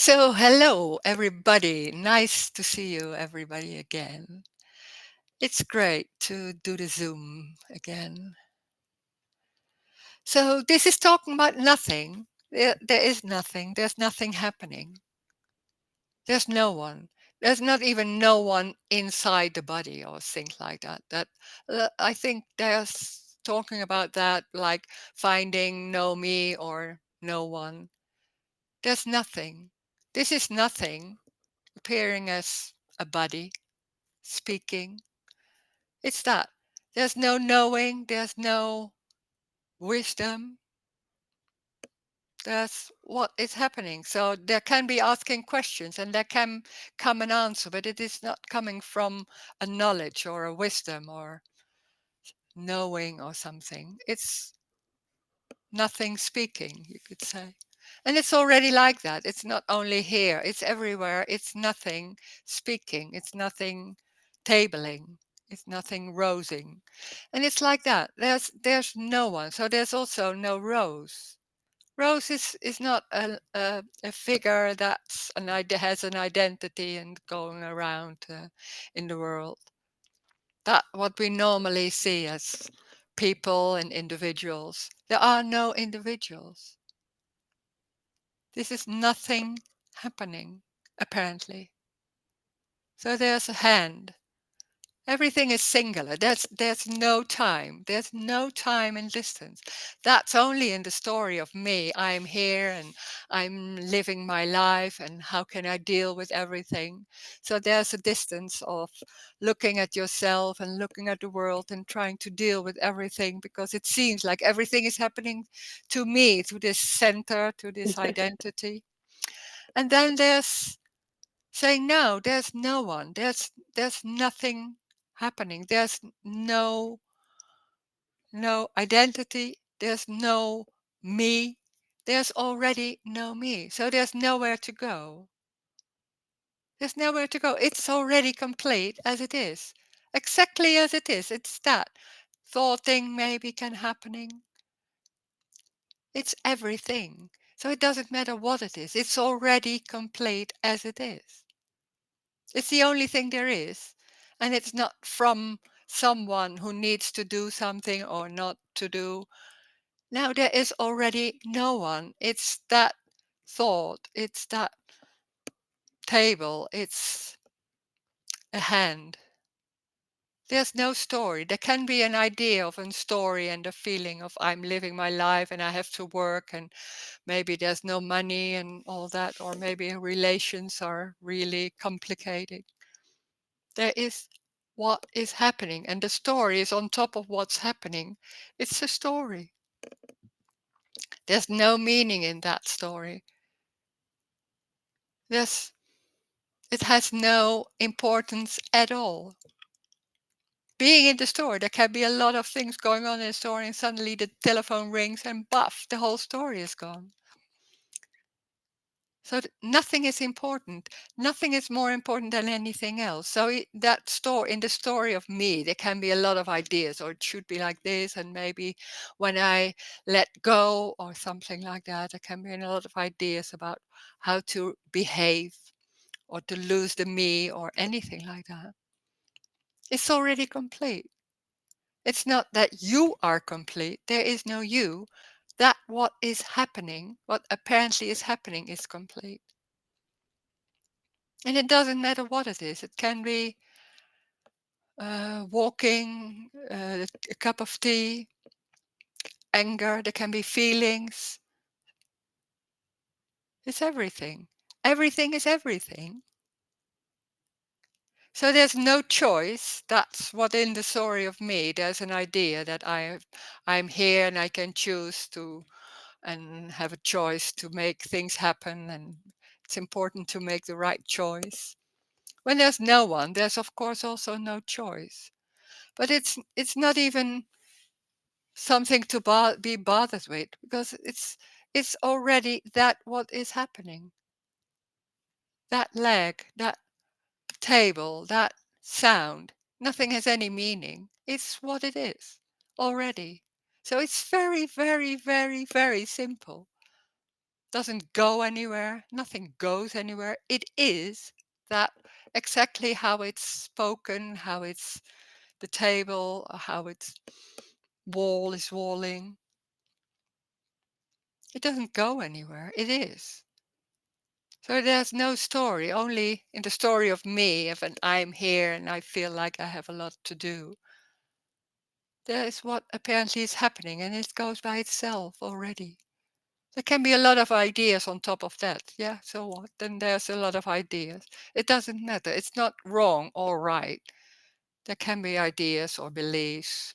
So, hello, everybody. Nice to see you, everybody, again. It's great to do the Zoom again. So, this is talking about nothing. There is nothing. There's nothing happening. There's no one. There's not even no one inside the body or things like that. I think there's talking about that like finding no me or no one. There's nothing. This is nothing appearing as a body speaking. It's that. There's no knowing, there's no wisdom. That's what is happening. So there can be asking questions and there can come an answer, but it is not coming from a knowledge or a wisdom or knowing or something. It's nothing speaking, you could say. And it's already like that. It's not only here, it's everywhere. It's nothing speaking, it's nothing tabling, it's nothing rosing. And it's like that. There's no one. So there's also no Rose. Rose is not a figure that's has an identity and going around in the world. That what we normally see as people and individuals. There are no individuals. This is nothing happening, apparently. So there's a hand. Everything is singular. There's no time. There's no time and distance. That's only in the story of me. I'm here and I'm living my life and how can I deal with everything? So there's a distance of looking at yourself and looking at the world and trying to deal with everything because it seems like everything is happening to me, to this center, to this identity. And then there's saying no, there's no one, there's nothing happening, there's no identity, there's no me, there's already no me, so there's nowhere to go. There's nowhere to go. It's already complete as it is, exactly as it is. It's that thoughting maybe can happening. It's everything, so it doesn't matter what it is. It's already complete as it is. It's the only thing there is. And it's not from someone who needs to do something or not to do. Now there is already no one. It's that thought, it's that table, it's a hand. There's no story. There can be an idea of a story and a feeling of I'm living my life and I have to work and maybe there's no money and all that, or maybe relations are really complicated. There is what is happening, and the story is on top of what's happening. It's a story. There's no meaning in that story. There's, it has no importance at all. Being in the store, there can be a lot of things going on in the store, and suddenly the telephone rings, and buff, the whole story is gone. So nothing is important. Nothing is more important than anything else. So that story, in the story of me, there can be a lot of ideas, or it should be like this, and maybe when I let go or something like that, there can be a lot of ideas about how to behave or to lose the me or anything like that. It's already complete. It's not that you are complete. There is no you. That what is happening, what apparently is happening, is complete. And it doesn't matter what it is. It can be walking, a cup of tea, anger. There can be feelings. It's everything. Everything is everything. So there's no choice. That's what in the story of me, there's an idea that I'm here and I can choose to and have a choice to make things happen. And it's important to make the right choice. When there's no one, there's of course also no choice. But it's not even something to be bothered with because it's already that what is happening. That leg, that table, that sound, nothing has any meaning. It's what it is already. So it's very, very, very, very simple. doesn't go anywhere. Nothing goes anywhere. It is that exactly how it's spoken, how it's the table, or how its wall is walling. It doesn't go anywhere. It is. So there's no story, only in the story of me, if I'm here and I feel like I have a lot to do. There is what apparently is happening, and it goes by itself already. There can be a lot of ideas on top of that. Yeah, so what? Then there's a lot of ideas. It doesn't matter. It's not wrong or right. There can be ideas or beliefs.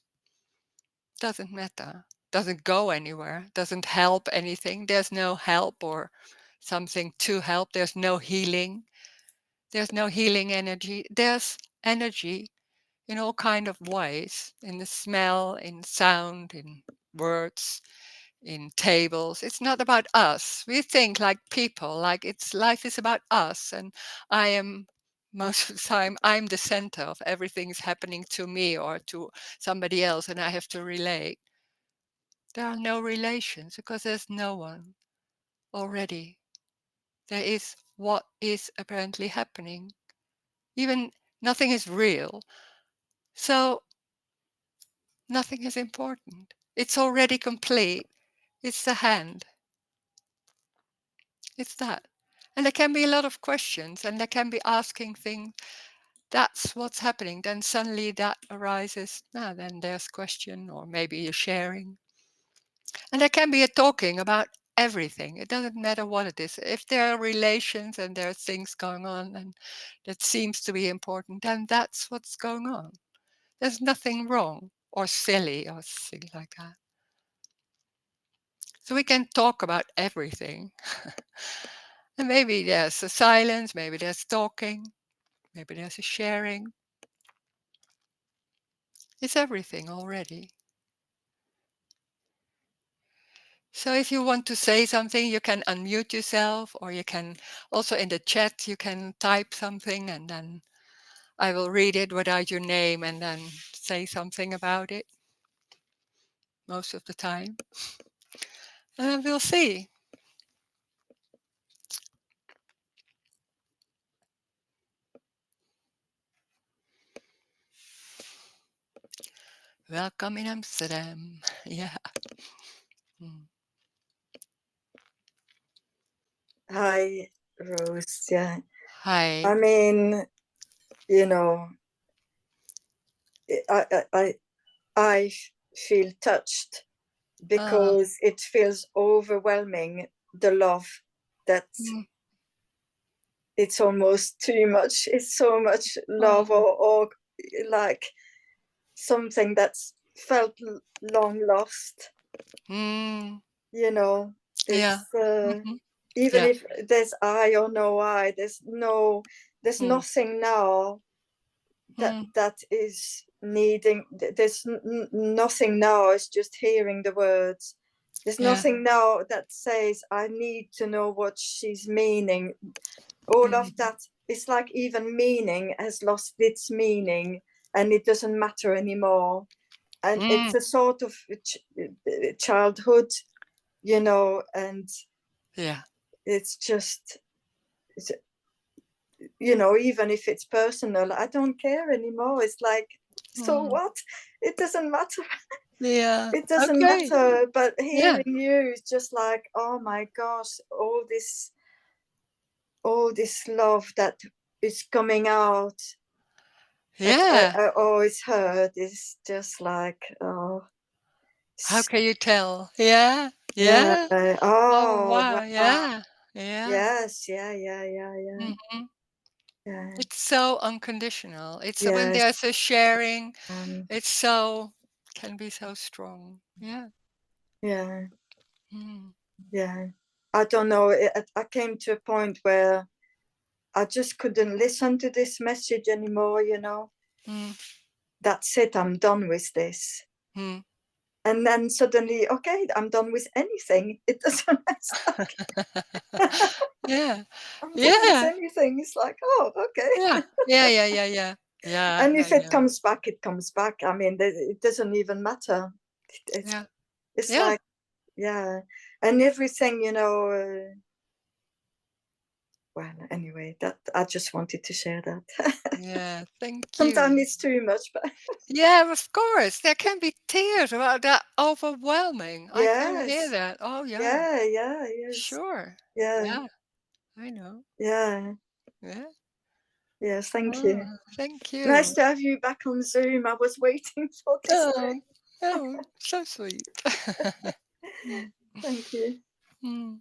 Doesn't matter. Doesn't go anywhere. Doesn't help anything. There's no help or something to help. There's no healing. There's no healing energy. There's energy in all kind of ways, in the smell, in sound, in words, in tables. It's not about us. We think like people, like it's life is about us, and I am most of the time I'm the center of everything's happening to me or to somebody else, and I have to relate. There are no relations because there's no one already. There is what is apparently happening. Even nothing is real. So nothing is important. It's already complete. It's the hand. It's that. And there can be a lot of questions and there can be asking things. That's what's happening. Then suddenly that arises. Now then there's question or maybe a sharing. And there can be a talking about everything. It doesn't matter what it is. If there are relations and there are things going on and that seems to be important, then that's what's going on. There's nothing wrong or silly or things like that. So we can talk about everything. And maybe there's a silence, maybe there's talking, maybe there's a sharing. It's everything already. So if you want to say something, you can unmute yourself, or you can also in the chat, you can type something and then I will read it without your name and then say something about it most of the time. And then we'll see. Welcome in Amsterdam. Yeah. Mm. Hi, Rose. Yeah. Hi. I mean, you know, I feel touched Ah. because it feels overwhelming, the love that Mm. it's almost too much. It's so much love, Oh. or like something that's felt long lost. Mm. You know, Yeah. it's Mhm. even Yeah. if there's I or no I, there's Mm. nothing now Mm. that is needing. There's nothing now. It's just hearing the words. There's Yeah. nothing now that says I need to know what she's meaning. All of Mm. that, it's like even meaning has lost its meaning and it doesn't matter anymore. And it's Mm. a sort of childhood, and Yeah. it's just, even if it's personal, I don't care anymore. It's like, so Mm. what? It doesn't matter. Yeah. It doesn't Okay. matter. But Yeah. hearing you is just like, oh my gosh, all this love that is coming out. Yeah. I always heard is just like, oh, How can you tell? Yeah. yeah. Yeah. Oh, Oh, wow. wow. Yeah. Yeah. Yes. Yeah. Yeah. Yeah. Yeah. Mhm. Yeah. It's so unconditional. It's when Yes. there's a sharing, Um, it's so can be so strong. Yeah. yeah. Mm. Yeah. I don't know. I came to a point where I just couldn't listen to this message anymore. Mm. That's it. I'm done with this. Mm. And then suddenly, okay, I'm done with anything. It doesn't, it's like, Yeah. I'm done with Yeah. anything. It's like, oh, Yeah. okay. Yeah. Yeah. Yeah. Yeah. Yeah. And if I it know. comes back, it comes back. I mean, it doesn't even matter. It's, Yeah. it's Yeah. like, yeah. and everything, you know. Well, anyway, that I just wanted to share that. Yeah, thank Sometimes you. it's too much, but Yeah, of course. There can be tears about that overwhelming. I can hear yes, that. Oh, yeah. yeah, yes, Sure. yeah, Yeah, I know. yeah, Yeah. yes. Thank you. Oh, thank Nice you. to have you back on Zoom. I was waiting for this Oh, day. oh, so sweet. Mm, Thank you. mm.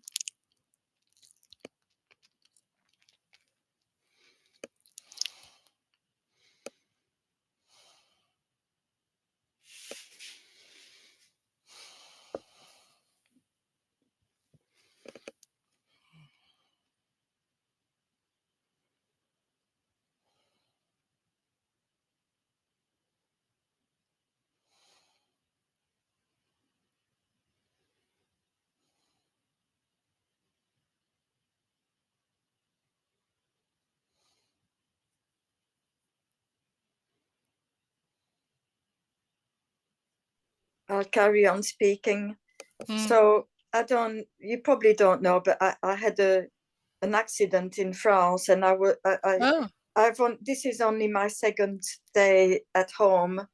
I'll carry on speaking. So you probably don't know, but I had an accident in France, and Oh, this is only my second day at home.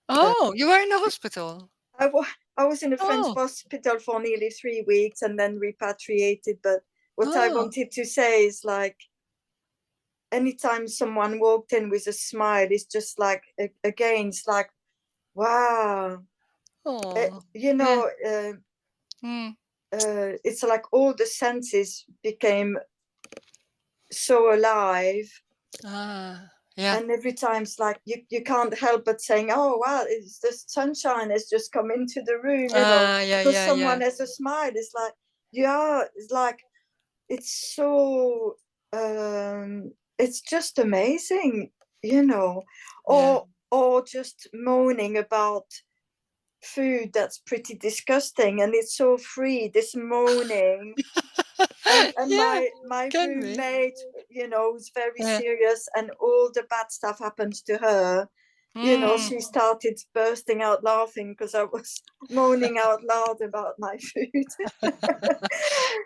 oh, you were in the hospital. I, I was in a French Oh, hospital for nearly 3 weeks and then repatriated. But what I oh, wanted to say is, like, anytime someone walked in with a smile, it's just like, again, it's like, wow. oh, You yeah. know, Mm. it's like all the senses became so alive. Yeah. And every time it's like you can't help but saying, oh wow, it's the sunshine has just come into the room, Yeah, because yeah, someone yeah. has a smile. It's like, yeah, it's like, it's so it's just amazing, Yeah. or just moaning about food that's pretty disgusting, and it's so free, this moaning. And Yeah, my can be. roommate, was very Yeah. serious, and all the bad stuff happens to her. Mm. She started bursting out laughing because I was moaning out loud about my food.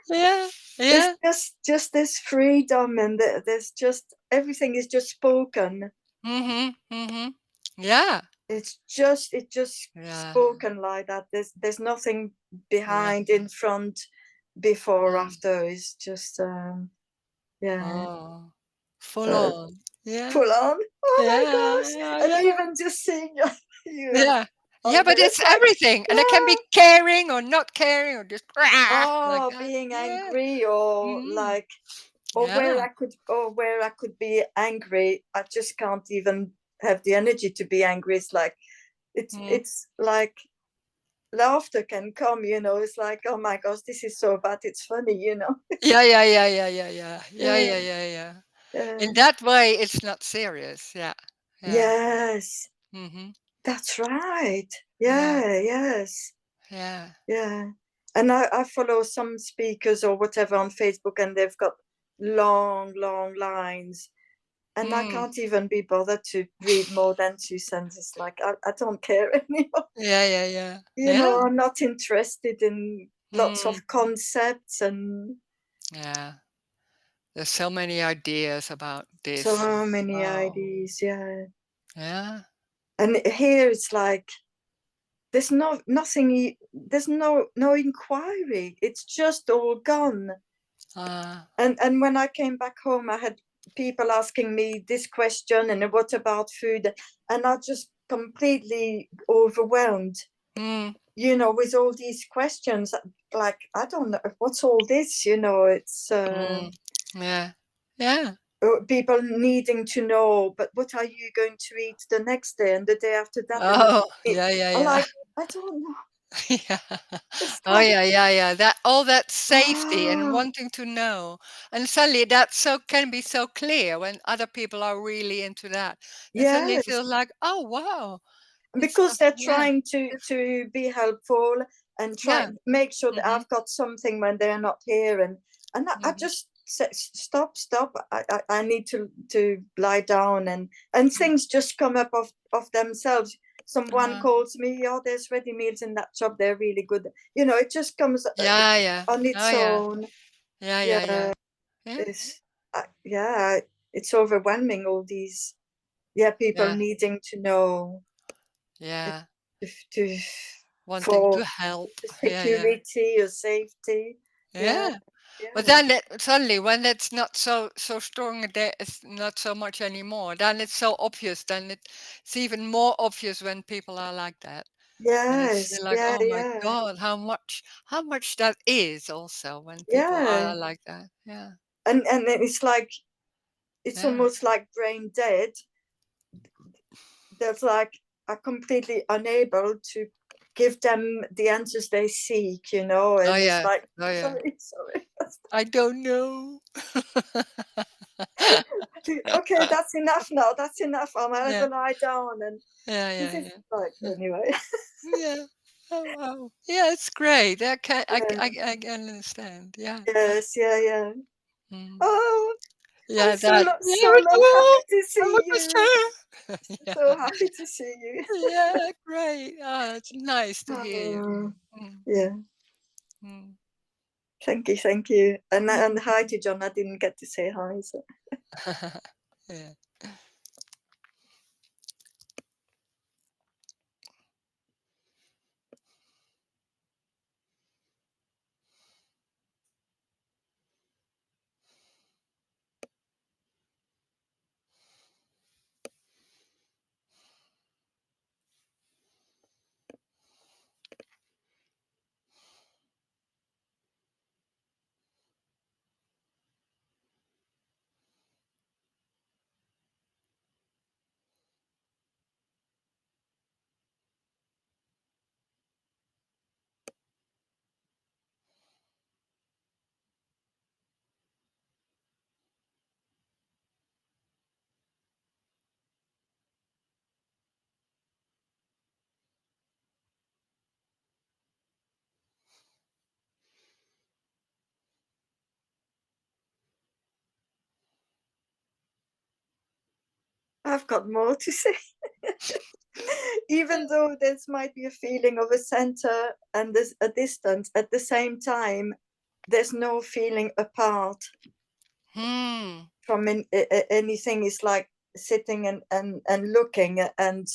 Yeah, It's yeah. just this freedom, and there's just everything is just spoken. Mm-hmm. Mm-hmm. Yeah. It's just Yeah. spoken like that. There's nothing Yeah. behind, in front, before, Mm. after. It's just yeah, Oh, full uh, on. Yeah. full on. Oh my Yeah, gosh. yeah, And yeah. even just seeing you Yeah. Yeah, on there, but it's it's like, everything. And it can yeah, be caring or not caring or just like oh, that. being Yeah. angry, or Mm. like, Yeah. or where I could be angry. I just can't even have the energy to be angry. It's like, Mm. it's like laughter can come, it's like, oh my gosh, this is so bad, it's funny. Yeah, yeah, yeah, yeah, yeah, yeah. Yeah, uh, yeah, yeah, yeah. In uh, that way, it's not serious. Yeah. Yeah. yes, Mm-hmm. that's right. Yeah. Yeah, yes, Yeah. yeah. And I follow some speakers or whatever on Facebook, and they've got long lines, and I Mm. can't even be bothered to read more than 2 sentences. Like, I don't care anymore. Yeah, yeah, yeah. Yeah. I'm not interested in lots Mm. of concepts and Yeah. There's so many ideas about this. so many Oh, ideas. Yeah. yeah. And here it's like, there's no inquiry. It's just all gone. Uh, And when I came back home, I had people asking me this question, and what about food, and I just completely overwhelmed, mm, with all these questions. Like, I don't know what's all this. It's mm, yeah. Yeah. people needing to know, but what are you going to eat the next day and the day after that? And Oh, yeah, yeah, I'm yeah. like, I don't know. Yeah. It's Oh, like, yeah, yeah, yeah. That all that safety and ah, wanting to know. And suddenly that so can be so clear when other people are really into that. And suddenly it yes, feels like, oh wow. It's because they're yeah. trying to It's be helpful, and try yeah. make sure that Mm-hmm. I've got something when they're not here. And I Mm-hmm. just say, stop. I need to lie down, and things just come up of themselves. someone calls me, oh, there's ready meals in that shop, they're really good. You know, it just comes Yeah. on its Oh, yeah. own. Yeah. Yeah, Yeah. it's yeah, it's overwhelming, all these people Yeah. needing to know Yeah. to Wanting for to help. Yeah. security or safety. Yeah, Yeah. But yeah, then suddenly, when it's not so strong, it's not so much anymore. Then it's so obvious. Then it's even more obvious when people are like that, and it's yes, feel like, yeah, oh my yeah, God, how much that is also when people yeah. are like that. Yeah, And then it's like, it's yeah. almost like brain dead. That's like, are completely unable to give them the answers they seek, you know, Oh and it's yeah. like, Oh yeah. sorry. I don't know. Okay, that's enough now. That's enough. I'm Yeah. gonna lie down. And this is Yeah. like, anyway. Yeah. Oh wow. Yeah, it's great. I can I Yeah. I can understand. Yeah. Yes, yeah. Mm. Oh, I'm Yeah, so that. so Yeah, me happy too. to I see want to you. share. So Yeah. happy to see you. Yeah, great. Oh, it's nice to hear you. Oh, Mm, yeah. mm. Thank you. And hi to John. I didn't get to say hi. So. Yeah. I've got more to say. Even though there might be a feeling of a center and there's a distance, at the same time, there's no feeling apart Hmm. from anything. It's like sitting and looking, and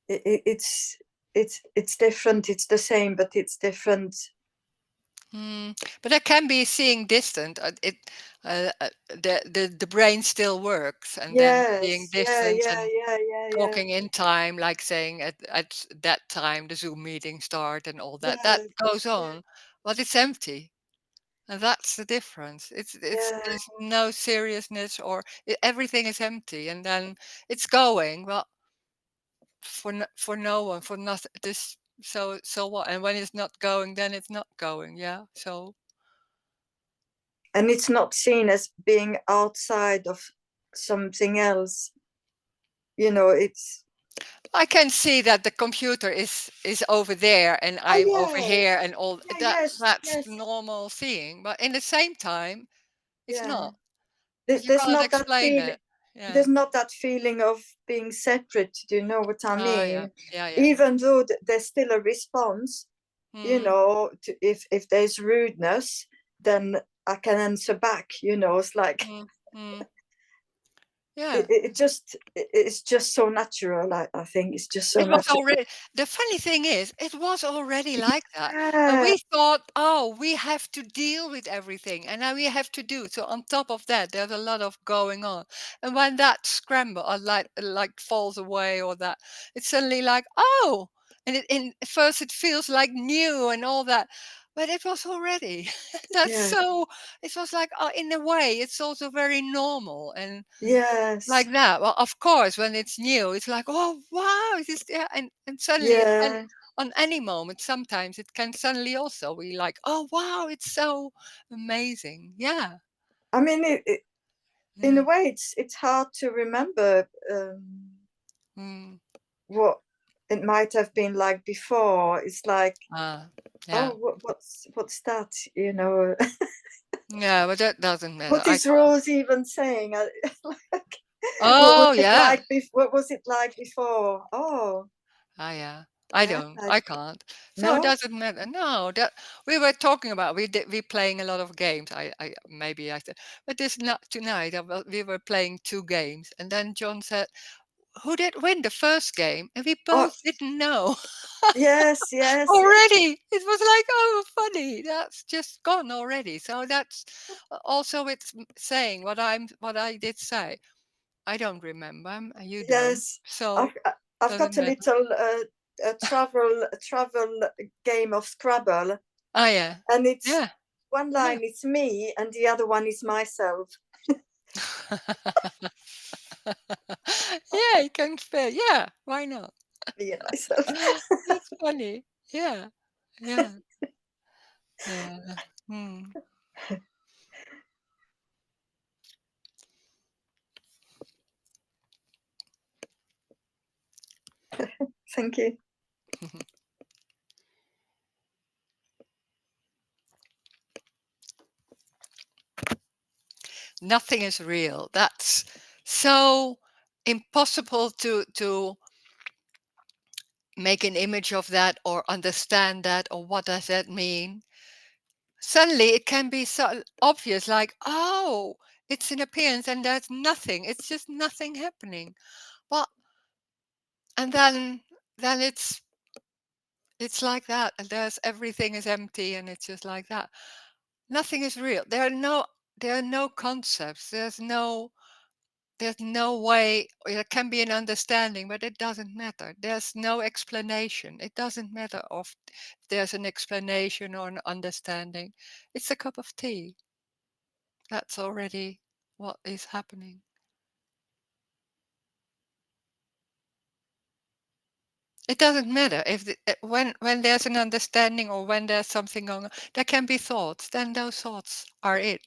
it's it's different. It's the same, but it's different. Hmm. But that can be seeing distant. The brain still works, and then seeing Yes, distance and yeah, talking in time, like saying at that time the Zoom meeting start and all that. That yeah, goes yeah, on, but it's empty. And that's the difference. It's yeah. there's no seriousness or everything is empty, and then it's going. Well, for no one, for nothing. This so what? And when it's not going, then it's not going. Yeah. So And it's not seen as being outside of something else. You know, it's I can see that the computer is over there, and oh I'm over here, yes, and all yeah, that. That's the yes, normal seeing. But in the same time, it's yeah. not. But you There's can't not that explain feel. it. Yeah. There's not that feeling of being separate. Do you know what I Oh yeah. mean? Yeah. Even though there's still a response, you Hmm. know, if there's rudeness, then I can answer back. You know, it's like Hmm. Hmm. Yeah. it's just so natural. I think it's just so It was natural. already the funny thing is, it was already like that. And Yeah, we thought, "Oh, we have to deal with everything, and now we have to do." So on top of that, there's a lot of going on. And when that scramble or like falls away or that, it's suddenly like, "Oh!" And at first it feels like new and all that, but it was already. That's yeah, so it was like, in a way, it's also very normal and yes, like that. Well, of course, when it's new, it's like, oh wow, it is there, and suddenly it can yeah. on any moment. Sometimes it can suddenly also be like, oh wow, it's so amazing. Yeah, I mean, in a yeah, way, it's hard to remember mm, what it might have been like before. It's like, ah, oh, yeah, what's that? You know, yeah. But that doesn't matter. what is Rose even saying? Oh, yeah. What was it like before? Oh, Ah, yeah. yeah. I can't. So it No. doesn't matter. No, that we were talking about, we playing a lot of games. Maybe I said, but this not tonight. We were playing two games, and then John said, "Who did win the first game?" And we Oh, both didn't know yes, yes. already. It was like, oh, funny. That's just gone already. So that's also it's saying what I did say. I don't remember, you don't. Yes, So I've got doesn't a matter. little travel game of Scrabble, Oh yeah, and it's yeah. one Yeah. line it's me, and the other one is myself. Yeah, you can spell. Yeah, why not? Me and myself. That's funny. Yeah, yeah, yeah. Hmm. Thank you. Nothing is real. That's so impossible to make an image of that or understand that or what does that mean. Suddenly it can be so obvious, like, oh, it's an appearance and there's nothing. It's just nothing happening. Well, and then it's like that, and there's everything is empty, and it's just like that. Nothing is real. There are no concepts. There's no way. There can be an understanding, but it doesn't matter. There's no explanation. It doesn't matter if there's an explanation or an understanding. It's a cup of tea. That's already what is happening. It doesn't matter if when there's an understanding or when there's something going on, there can be thoughts. Then those thoughts are it.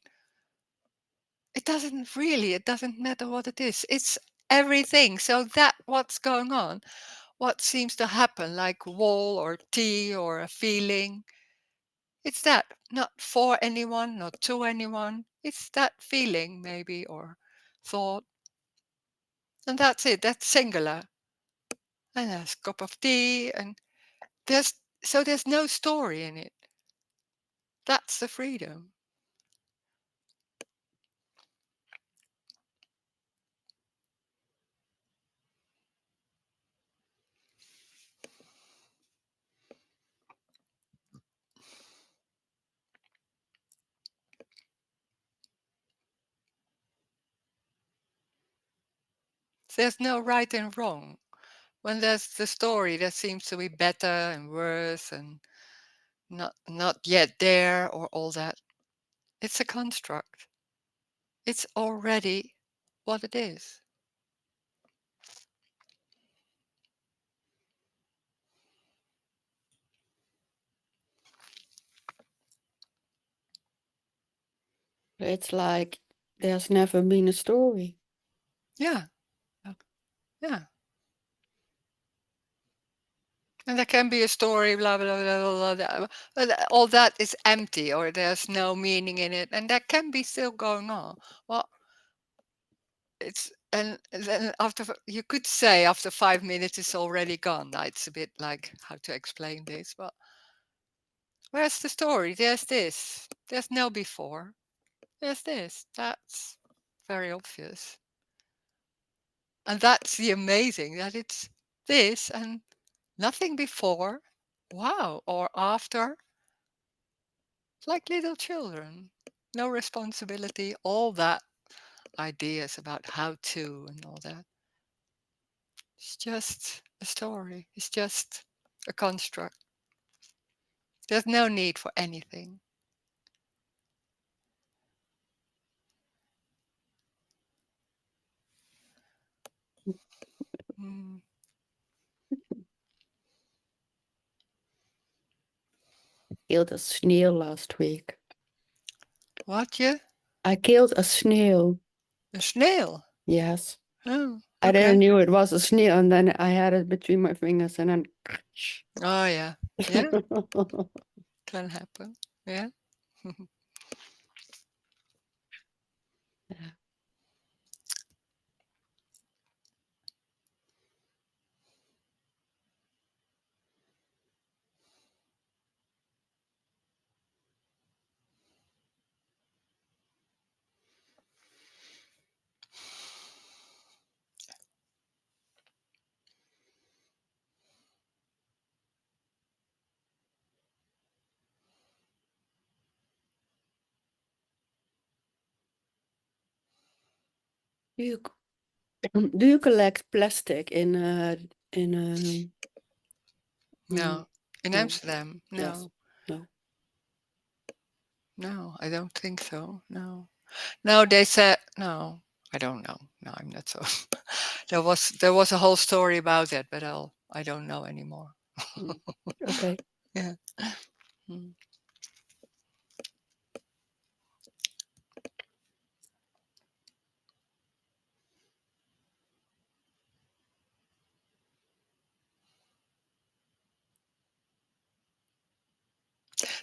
It doesn't matter what it is. It's everything. So that what's going on, what seems to happen, like wall or tea or a feeling, it's that. Not for anyone, not to anyone. It's that feeling, maybe, or thought. And that's it. That's singular. And there's a cup of tea, and there's there's no story in it. That's the freedom. There's no right and wrong. When there's the story, there seems to be better and worse and not yet there or all that. It's a construct. It's already what it is. It's like there's never been a story. Yeah. Yeah. And there can be a story, blah, blah, blah, blah, blah, blah. But all that is empty or there's no meaning in it. And that can be still going on. Well, it's, and then you could say after 5 minutes it's already gone. It's a bit like how to explain this, but where's the story? There's this. There's no before. There's this. That's very obvious. And that's the amazing that it's this and nothing before. Wow. Or after. Like little children. No responsibility. All that ideas about how to and all that. It's just a story. It's just a construct. There's no need for anything. Mm. Killed a snail last week. What you? I killed a snail. A snail? Yes. Oh, I okay. didn't knew it was a snail, and then I had it between my fingers, and then. Oh, yeah. Yeah, can happen. Yeah. You do you collect plastic in No. In no. Amsterdam, Yes. no. No. No, I don't think so. No. No, they said no. I don't know. No, I'm not so. There was a whole story about it, but I don't know anymore. Mm. Okay. Yeah. Mm.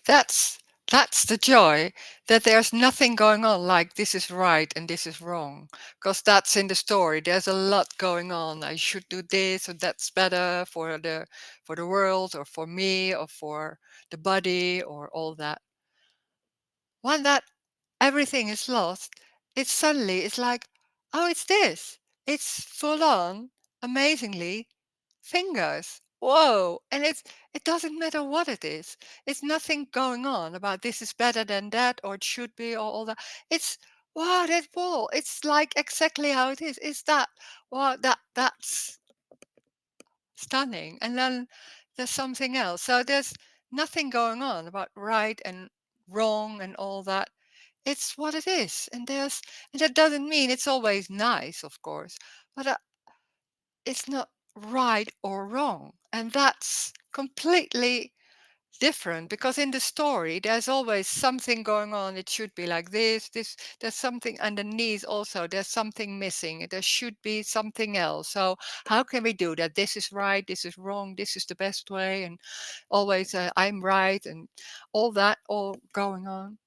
That's that's the joy, that there's nothing going on like this is right and this is wrong, because that's in the story. There's a lot going on. I should do this, or that's better for the world, or for me, or for the body, or all that. When that everything is lost, it's like, oh, it's this. It's full on, amazingly, fingers. Whoa. And it doesn't matter what it is. It's nothing going on about this is better than that, or it should be, or all that. It's wow, that wall. It's like exactly how it is. It's that wow, that's stunning. And then there's something else. So there's nothing going on about right and wrong and all that. It's what it is. And that doesn't mean it's always nice, of course, but it's not right or wrong. And that's completely different, because in the story there's always something going on. It should be like this, there's something underneath. Also, there's something missing. There should be something else. So how can we do that? This is right, this is wrong, this is the best way, and always I'm right, and all that all going on.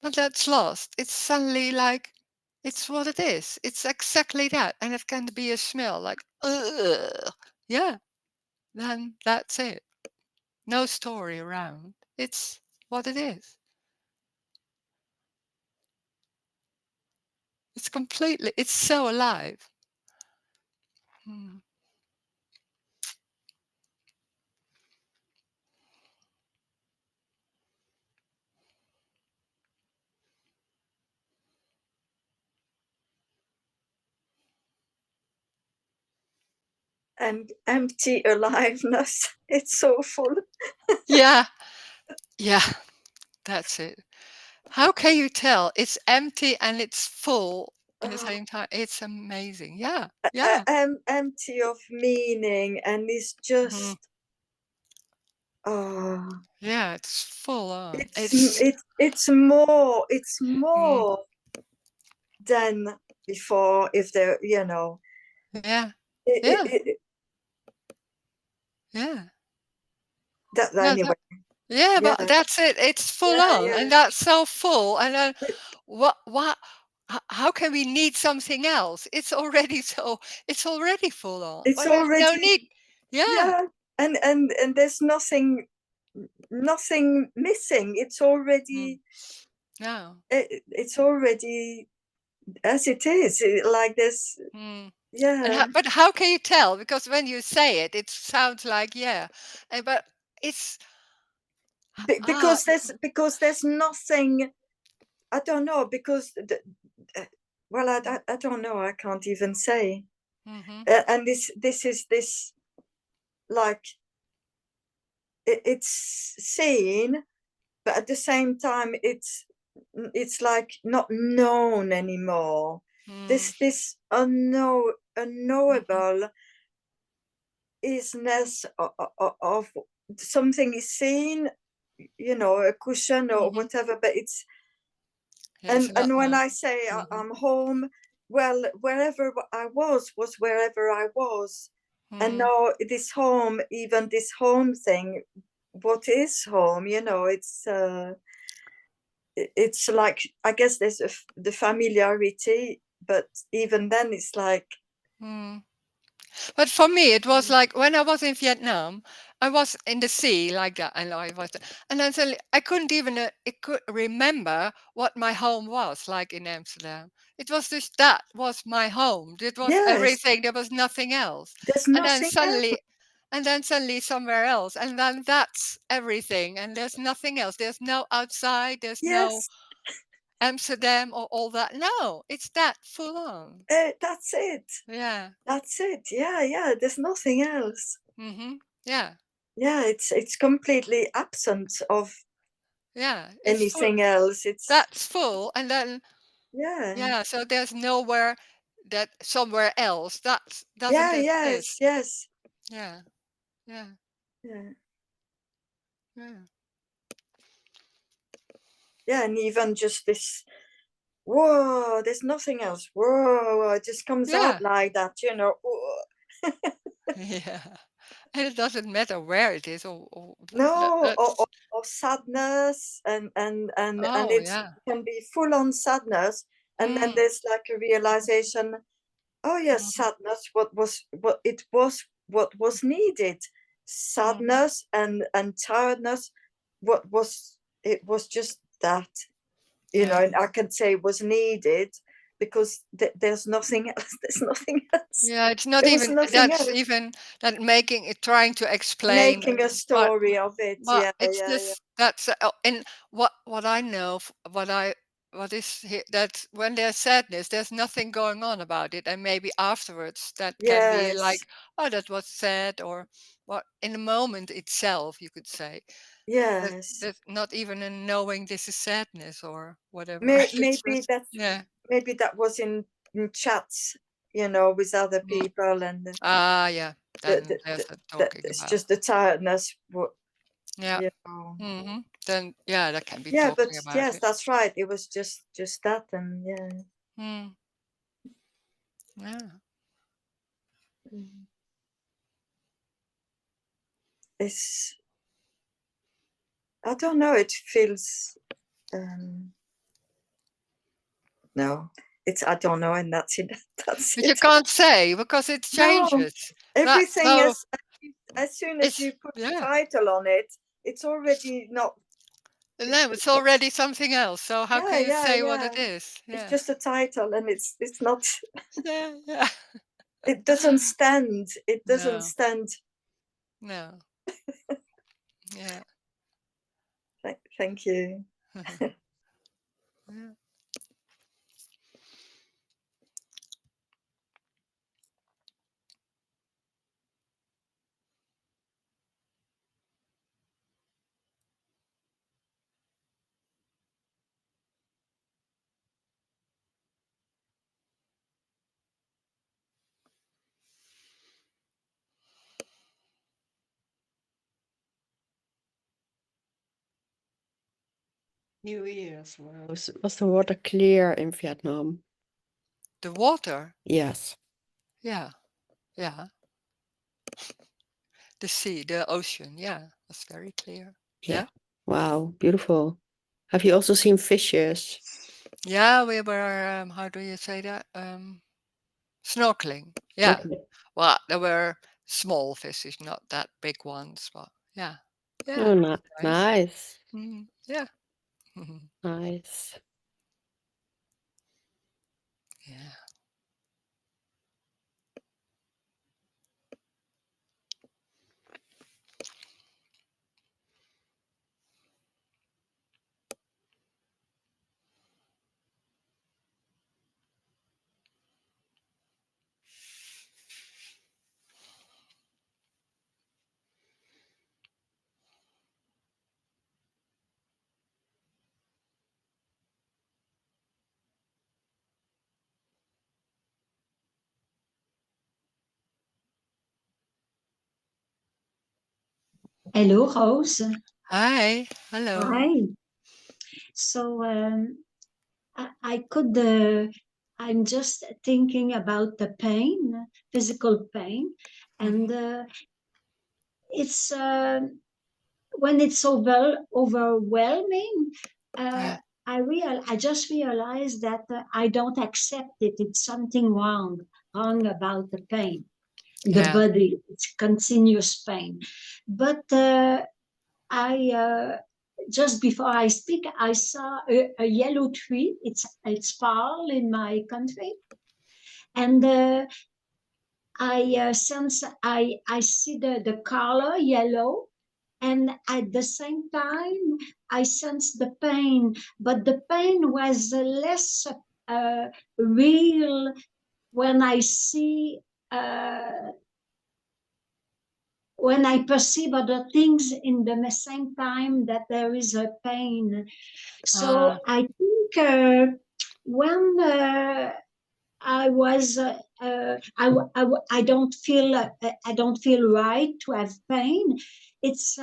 But that's lost. It's suddenly like it's what it is. It's exactly that. And it can be a smell like, ugh. Yeah, then that's it. No story around. It's what it is. It's so alive. Hmm. And empty aliveness. It's so full. Yeah, yeah, that's it. How can you tell it's empty and it's full in the same time? It's amazing. Yeah, yeah. Empty of meaning, and it's Hmm. just oh, Yeah, it's full on. it's it's Mm, more than before. If there, yeah, it, it, yeah, it, yeah. that No, anyway. yeah, Yeah, but that's it. It's full yeah, on, and yeah. that's so full. And then It, what? How can we need something else? It's already so. It's already full on. it's But there's no already need. Yeah. yeah, and there's nothing missing. It's Mm, already no. it's already as it is. Like this, Mm. yeah. But how can you tell? Because when you say it, it sounds like yeah, but it's ah. Because there's nothing. I don't know because uh, well I don't know. I can't even say. Mm-hmm, And this is this like it's seen, but at the same time it's like not known anymore. mm, This mm-hmm, unknowable isness of something is seen, a cushion or mm-hmm. whatever, but it's Yeah, it's and not when no. I say Mm-hmm, I'm home, well, wherever I was wherever I was. And mm, now this home, even this home thing, what is home, it's like, I guess there's the familiarity, but even then it's like mm. But for me, it was like when I was in Vietnam, I was in the sea like that, and I was, and then suddenly I couldn't even it could remember what my home was like in Amsterdam. It was just that was my home. It was yes, everything. There was nothing else. there's And then nothing else. suddenly, somewhere else, and then that's everything. And there's nothing else. There's no outside. There's no Yes, Amsterdam or all that. No, it's that full on. That's it. Yeah. That's it. Yeah. There's nothing else. Yeah. Yeah, it's completely absent of anything else. That's full, and then yeah. So there's nowhere that somewhere else that doesn't exist. Yes. Yeah. Yeah. Yeah, and even just this, whoa, there's nothing else. Whoa, it just comes out like that, Yeah. And it doesn't matter where it is or sadness and oh, it can be full on sadness, and then there's like a realization, oh yes, sadness, what was needed, sadness and tiredness, it was just that, and I can say was needed because there's nothing else. There's nothing else. Yeah, it's not even even that making it, trying to explain, making a story of it. But it's just that's and what I know, what is here, that when there's sadness, there's nothing going on about it, and maybe afterwards that can be like, oh, that was sad, or what in the moment itself you could say. Yes. There's not even a knowing this is sadness or whatever. Maybe that was in chats, with other people, and then there's talking it's about. just the tiredness. Then that can be but talking about yes, it. that's right. It was just that, and it's, I don't know, it feels no, it's, I don't know, and that's it. That's but it. you can't say because it changes. Everything as soon as you put a title on it, it's already not. No, it's already something else. So how can you say what it is? It's just a title, and it's not. Yeah. It doesn't stand. It doesn't stand. No. Yeah. Thank you. New Year's, Roes. Was the water clear in Vietnam? The water? Yes. Yeah. The sea, the ocean, was very clear. Yeah. Wow, beautiful. Have you also seen fishes? Yeah, we were, how do you say that? Snorkeling. Yeah. Okay. Well, there were small fishes, not that big ones, but yeah. Oh, nice. Yeah. Nice. Yeah. Hello, Roes. Hi. Hello. Hi. So I could, I'm just thinking about the pain, physical pain, and it's when it's overwhelming. I just realized that I don't accept it. It's something wrong about the pain, the body. It's continuous pain, but I just before I speak, I saw a yellow tree. It's fall in my country, and I sense I see the color yellow, And at the same time, I sensed the pain, but the pain was less real when I see, when I perceive other things in the same time that there is a pain. So I think when I was, I don't feel, I don't feel right to have pain. It's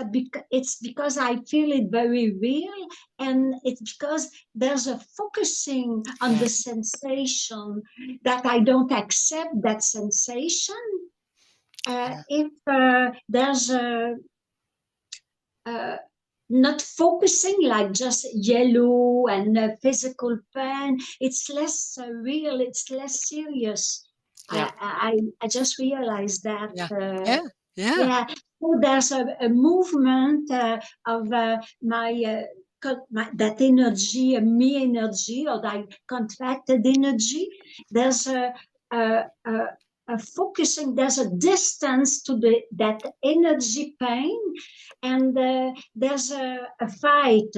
because I feel it very real, and it's because there's a focusing on the sensation that I don't accept that sensation. If there's a not focusing like just yellow and physical pain, it's less real, it's less serious. I just realized that. Yeah. So there's a movement of that energy, me energy, or that contracted energy. There's a focusing. There's a distance to that energy pain, and there's a fight.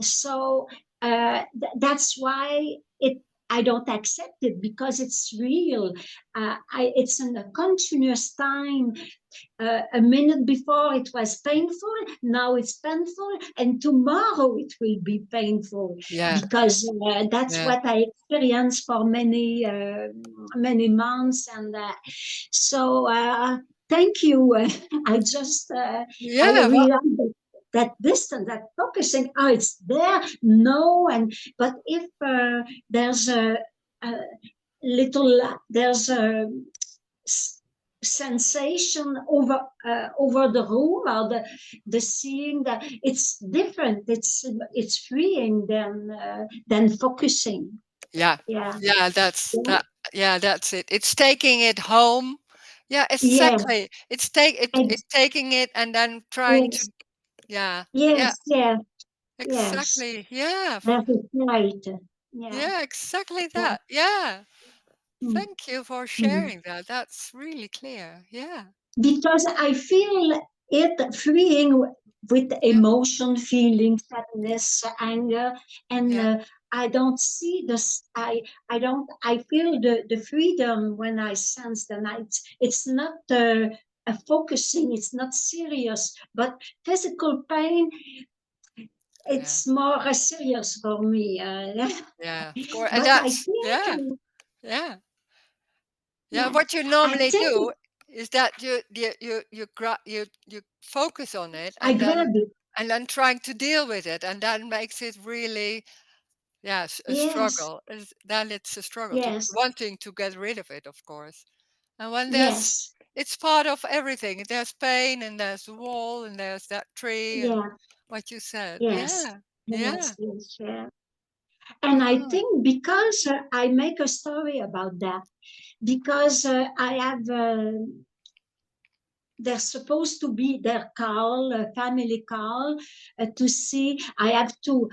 So that's why it. I don't accept it because it's real. It's in a continuous time. A minute before it was painful, now it's painful, and tomorrow it will be painful, because that's what I experienced for many months. And so thank you. I just I realized that distance, that focusing, oh, it's there, no, but if there's a little, there's a sensation over the room, or the seeing, that it's different, it's freeing than focusing. That's it. It's taking it home. Exactly. It's taking it and then trying to exactly. That is right. Exactly that. Thank you for sharing that. That's really clear. Because I feel it freeing with emotion, feeling, sadness, anger, and I don't see this. I don't. I feel the freedom when I sense the night. It's not a focusing. It's not serious, but physical pain. It's more serious for me. Of course. And But I that's think. What you normally do is that you focus on it, I grab it. and then trying to deal with it, and that makes it really a struggle. Then it's a struggle to wanting to get rid of it, of course. And when it's part of everything. There's pain, and there's the wall, and there's that tree, and what you said. Yes. And I think because I make a story about that, because I have, they're supposed to be their call, family call, to see. I have to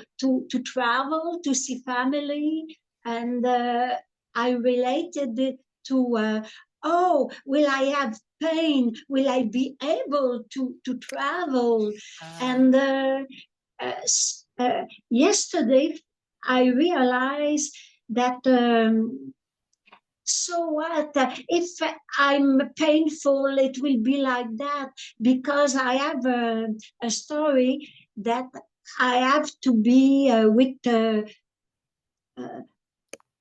travel to see family, and I related it to. Oh, will I have pain? Will I be able to travel? And yesterday, I realized that. So what? If I'm painful, it will be like that, because I have a story that I have to be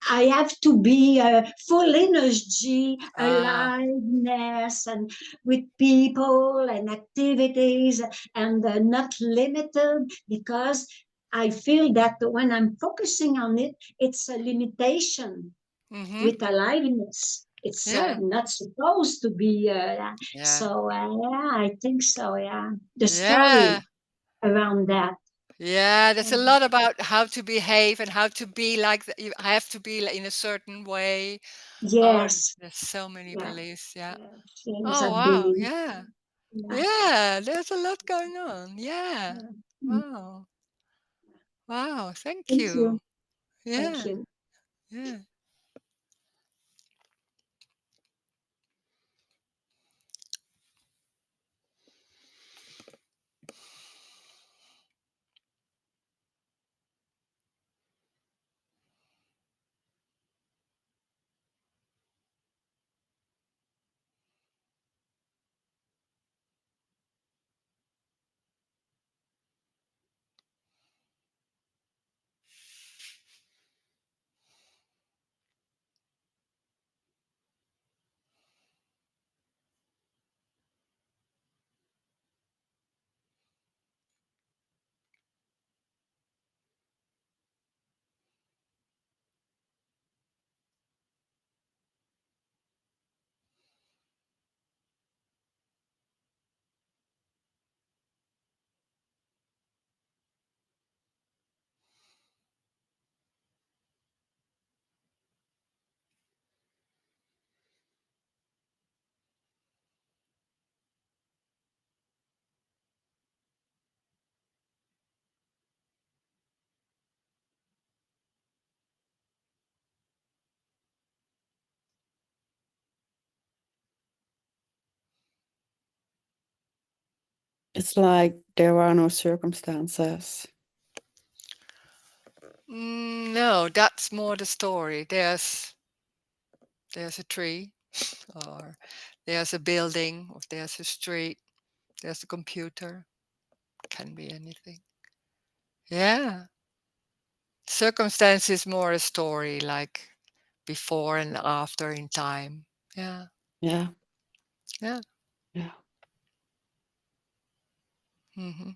I have to be full energy, aliveness, and with people and activities, and not limited, because I feel that when I'm focusing on it, it's a limitation. With aliveness, it's not supposed to be. So I think so. The story around that. There's a lot about how to behave and how to be like you have to be in a certain way. Yes. There's so many beliefs. Things Oh I wow, believe. there's a lot going on. Wow. Thank Thank you. you. Thank you. Yeah. It's like there are no circumstances. No, that's more the story. There's a tree, or there's a building, or there's a street, there's a computer. Can be anything. Yeah. Circumstance is more a story, like before and after in time. Yeah. Yeah. Yeah. Yeah. Mm-hmm.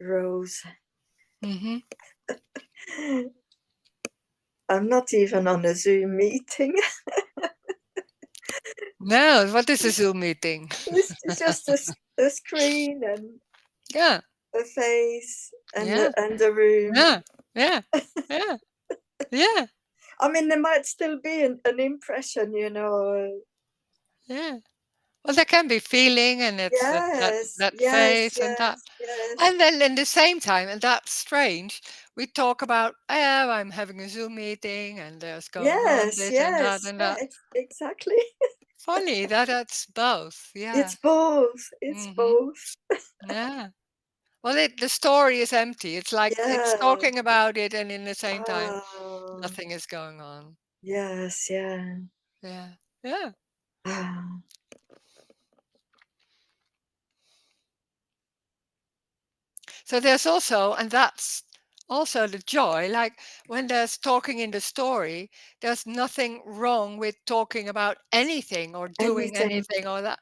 Rose. Mm-hmm. I'm not even on a Zoom meeting. No, what is a Zoom meeting? It's just a screen and Yeah. a face and Yeah. a room. Yeah. Yeah. Yeah. Yeah. I mean, there might still be an impression, you know. Yeah. Well, there can be feeling, and it's Yes, that yes, face and that. yes, yes, And then in the same time, and that's strange, we talk about, oh, I'm having a Zoom meeting and there's going on yes, this and that yes, and yeah, that. exactly. Funny that that's both. Yeah. It's both. It's Mm-hmm. both. Yeah. Well, the story is empty. It's like it's Yeah. talking about it, and in the same time, Oh, nothing is going on. yes, yeah. Yeah. Yeah. Ah, So there's also, and that's also the joy, like when there's talking in the story, there's nothing wrong with talking about anything or doing Anything. anything or that.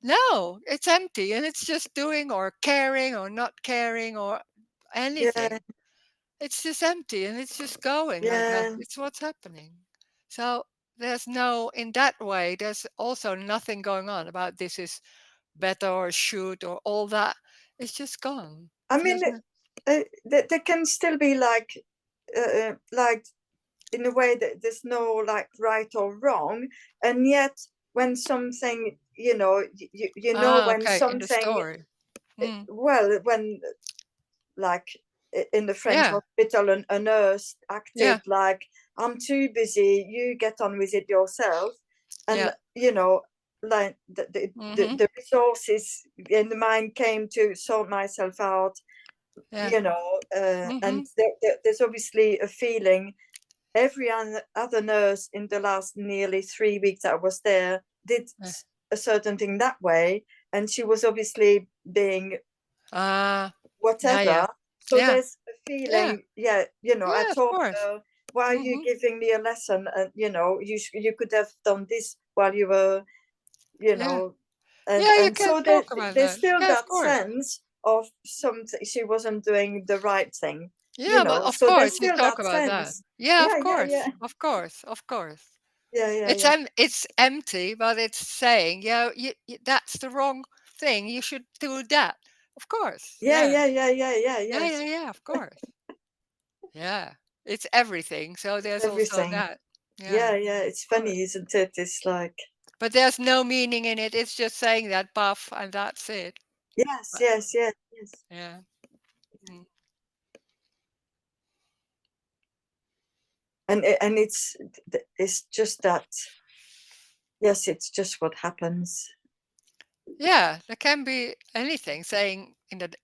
No, it's empty and it's just doing or caring or not caring or Yeah, anything. It's just empty and it's just going like that. yeah. It's what's happening. So there's no, in that way, there's also nothing going on about this is better or should or all that. It's just gone. I There's mean, no, there can still be like in a way that there's no like right or wrong, and yet when something, you know when okay, in the something, story. Mm, well, when like in the French yeah, hospital, a nurse yeah, acted like, I'm too busy, you get on with it yourself. And yeah. like Mm-hmm. the resources in the mind came to sort myself out, Yeah. Mm-hmm. and there's obviously a feeling. Every other nurse in the last nearly 3 weeks I was there did Yeah. a certain thing that way, and she was obviously being Yeah, whatever. yeah. So Yeah. there's a Yeah. feeling, I Yeah, of told course. her, why are you Mm-hmm. giving me a lesson? And you could have done this while you were, you Yeah. know, Yeah, you and can so talk about there's that. still Yeah, of that course. sense of something she wasn't doing the right thing, Yeah, but of so there's course you still talk that about that. sense. Yeah, Yeah, of yeah, course. yeah, Of course. Of course. yeah, yeah, It's yeah, it's empty, but it's saying, yeah, that's the wrong thing. You should do that. Of course. yeah, Yeah. yeah, yeah, yeah, yeah, Yeah, yeah, yes. yeah, of course. Yeah. It's everything. So It's there's also everything. that. Yeah. Yeah, yeah, it's Of course. funny, isn't it? It's like, But there's no meaning in it. It's just saying that buff and that's it. yes, But, yes, yes, yes. yeah. Mm. And it's just that, yes, it's just what happens. Yeah, there can be anything saying in that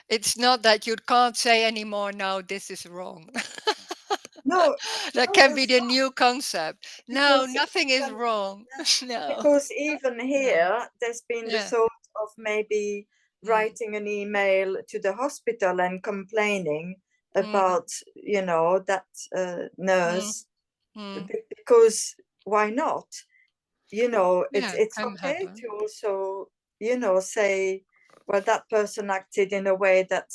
it's not that you can't say anymore, no, this is wrong. No, That no, can be there's the not, new concept. No, because nothing is even, wrong. yeah, No. because even No. here there's been the Yeah. thought of maybe Mm, writing an email to the hospital and complaining mm, about, that mm, nurse, mm. because why not? Yeah, It's can okay happen. to also, say, well, that person acted in a way that,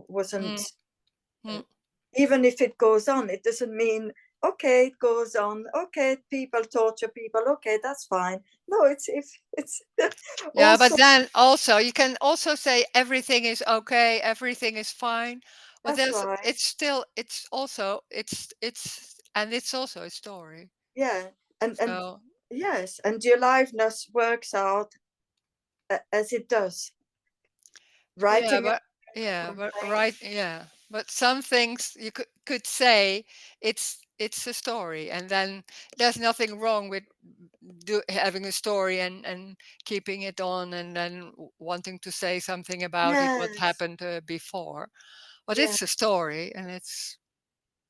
wasn't, Mm, mm. even if it goes on, it doesn't mean, okay, it goes on, okay, people torture people, okay, that's fine. No, it's if it's Yeah, but also, then also you can also say everything is okay, everything is fine. But that's there's right. it's still it's also it's and it's also a story. Yeah, and So yes, and your aliveness works out as it does. yeah, Writing a but yeah, but complaint. right, yeah. But some things you could say it's a story, and then there's nothing wrong with having a story and keeping it on, and then wanting to say something about it, what Yes, happened before. But yeah. it's a story, and it's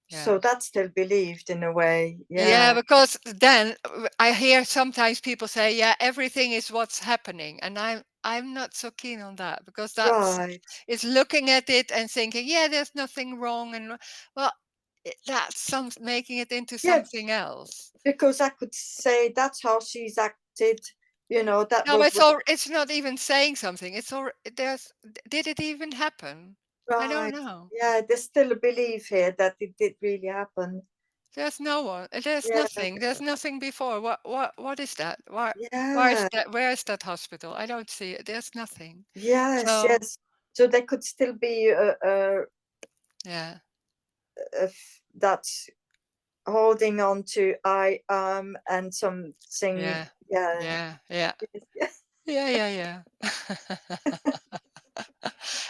yeah. So that's still believed in a way. Yeah, Yeah, because then I hear sometimes people say, "Yeah, everything is what's happening," and I'm not so keen on that because that's right. it's looking at it and thinking, "Yeah, there's nothing wrong," and well, that's some making it into Yeah, something else. because I could say that's how she's acted. That No, but was it's all it's not even saying something. It's all there's did it even happen? I don't right. know. Yeah, there's still a belief here that it did really happen. There's no one. There's Yeah, nothing. There's nothing before. What is that? Why is yeah, that? Where is that hospital? I don't see it. There's nothing. yes, So yes. So there could still be yeah, that's holding on to I am and something. yeah, Yeah, yeah, yeah, yes, yeah, yeah, yeah.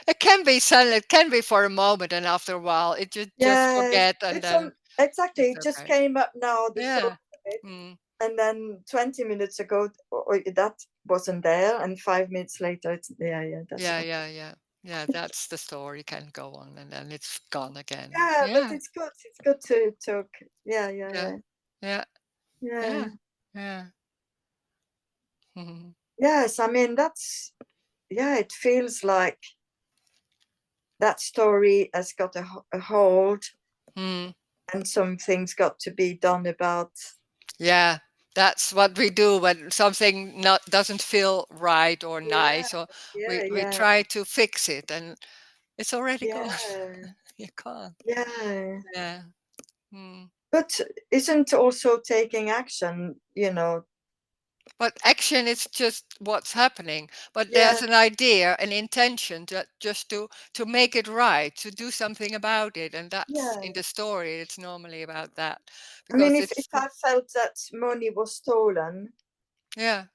It can be sudden. It can be for a moment, and after a while, it just yes. forget, and It's then on exactly. it's It just okay. came up now. The thought Yeah. of it. Mm. And then 20 minutes ago, that wasn't there, and 5 minutes later, it's yeah, yeah, that's Yeah, right. yeah, yeah. Yeah, that's the story can go on and then it's gone again. Yeah, but Yeah, it's good. It's good to talk. Yeah, yeah, yeah, yeah, yeah, yeah. yeah, yeah. Mhm. Yes, I mean that's, yeah. It feels like that story has got a hold, Mm. and something's got to be done about. Yeah, that's what we do when something not doesn't feel right or nice, or we Yeah. try to fix it, and it's already gone. Yeah. You can't. Yeah. Yeah. Mm. But isn't also taking action, But action is just what's happening. But Yeah. there's an idea, an intention to just to make it right, to do something about it, and that's Yeah. in the story. It's normally about that, I mean, because if I felt that money was stolen, yeah,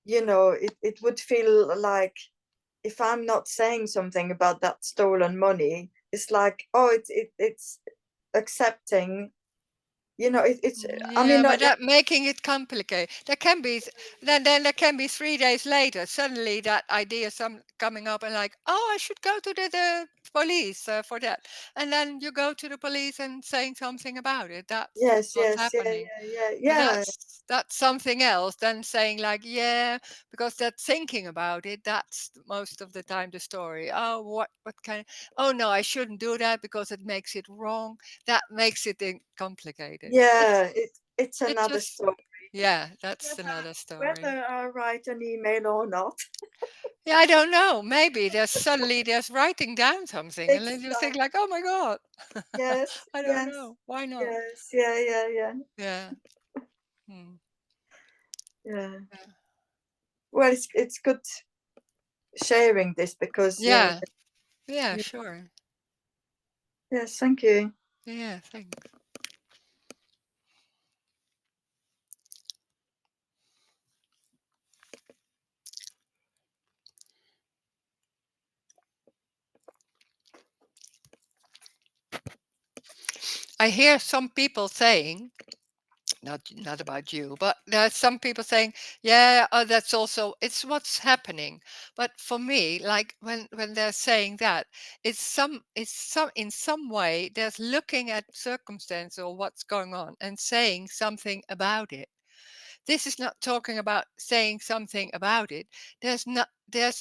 it would feel like, if I'm not saying something about that stolen money, it's like, oh, it's accepting, it's, I yeah, mean, but that making it complicated. There can be then there can be 3 days later suddenly that idea coming up and like, oh, I should go to the police for that, and then you go to the police and saying something about it. That's yes, what's yes, happening. And yeah. that's something else than saying like, yeah, because that thinking about it, that's most of the time the story. Oh, what kind oh no, I shouldn't do that because it makes it wrong. That makes it complicated. Yeah, it's It's another just story. yeah, that's another story. Whether I write an email or not, Yeah, I don't know. Maybe there's writing down something, and then it's you think like, like, oh my god, yes, I don't yes, know. Why not? yes, yeah. Yeah. Hmm. Yeah. Yeah. Well, it's good sharing this, because Yeah. Yeah. yeah. Sure. Yes, thank you. Yeah. Thanks. I hear some people saying, not about you, but there's some people saying, yeah, that's also it's what's happening. But for me, like when they're saying that, it's some in some way there's looking at circumstance or what's going on and saying something about it. This is not talking about saying something about it. There's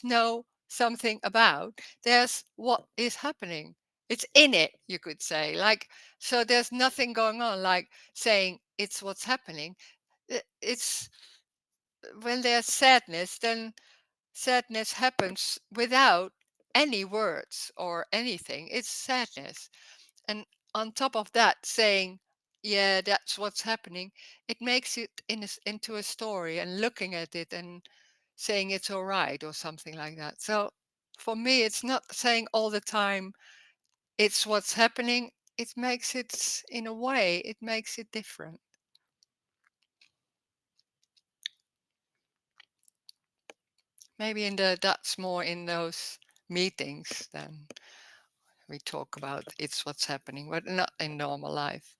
no something about. There's what is happening. It's in it, you could say. Like, so there's nothing going on like saying it's what's happening. It's when there's sadness, then sadness happens without any words or anything. It's sadness. And on top of that, saying, yeah, that's what's happening, it makes it into a story and looking at it and saying it's all right or something like that. So for me, it's not saying all the time it's what's happening. It makes it, in a way, it makes it different. Maybe that's more in those meetings than we talk about it's what's happening, but not in normal life.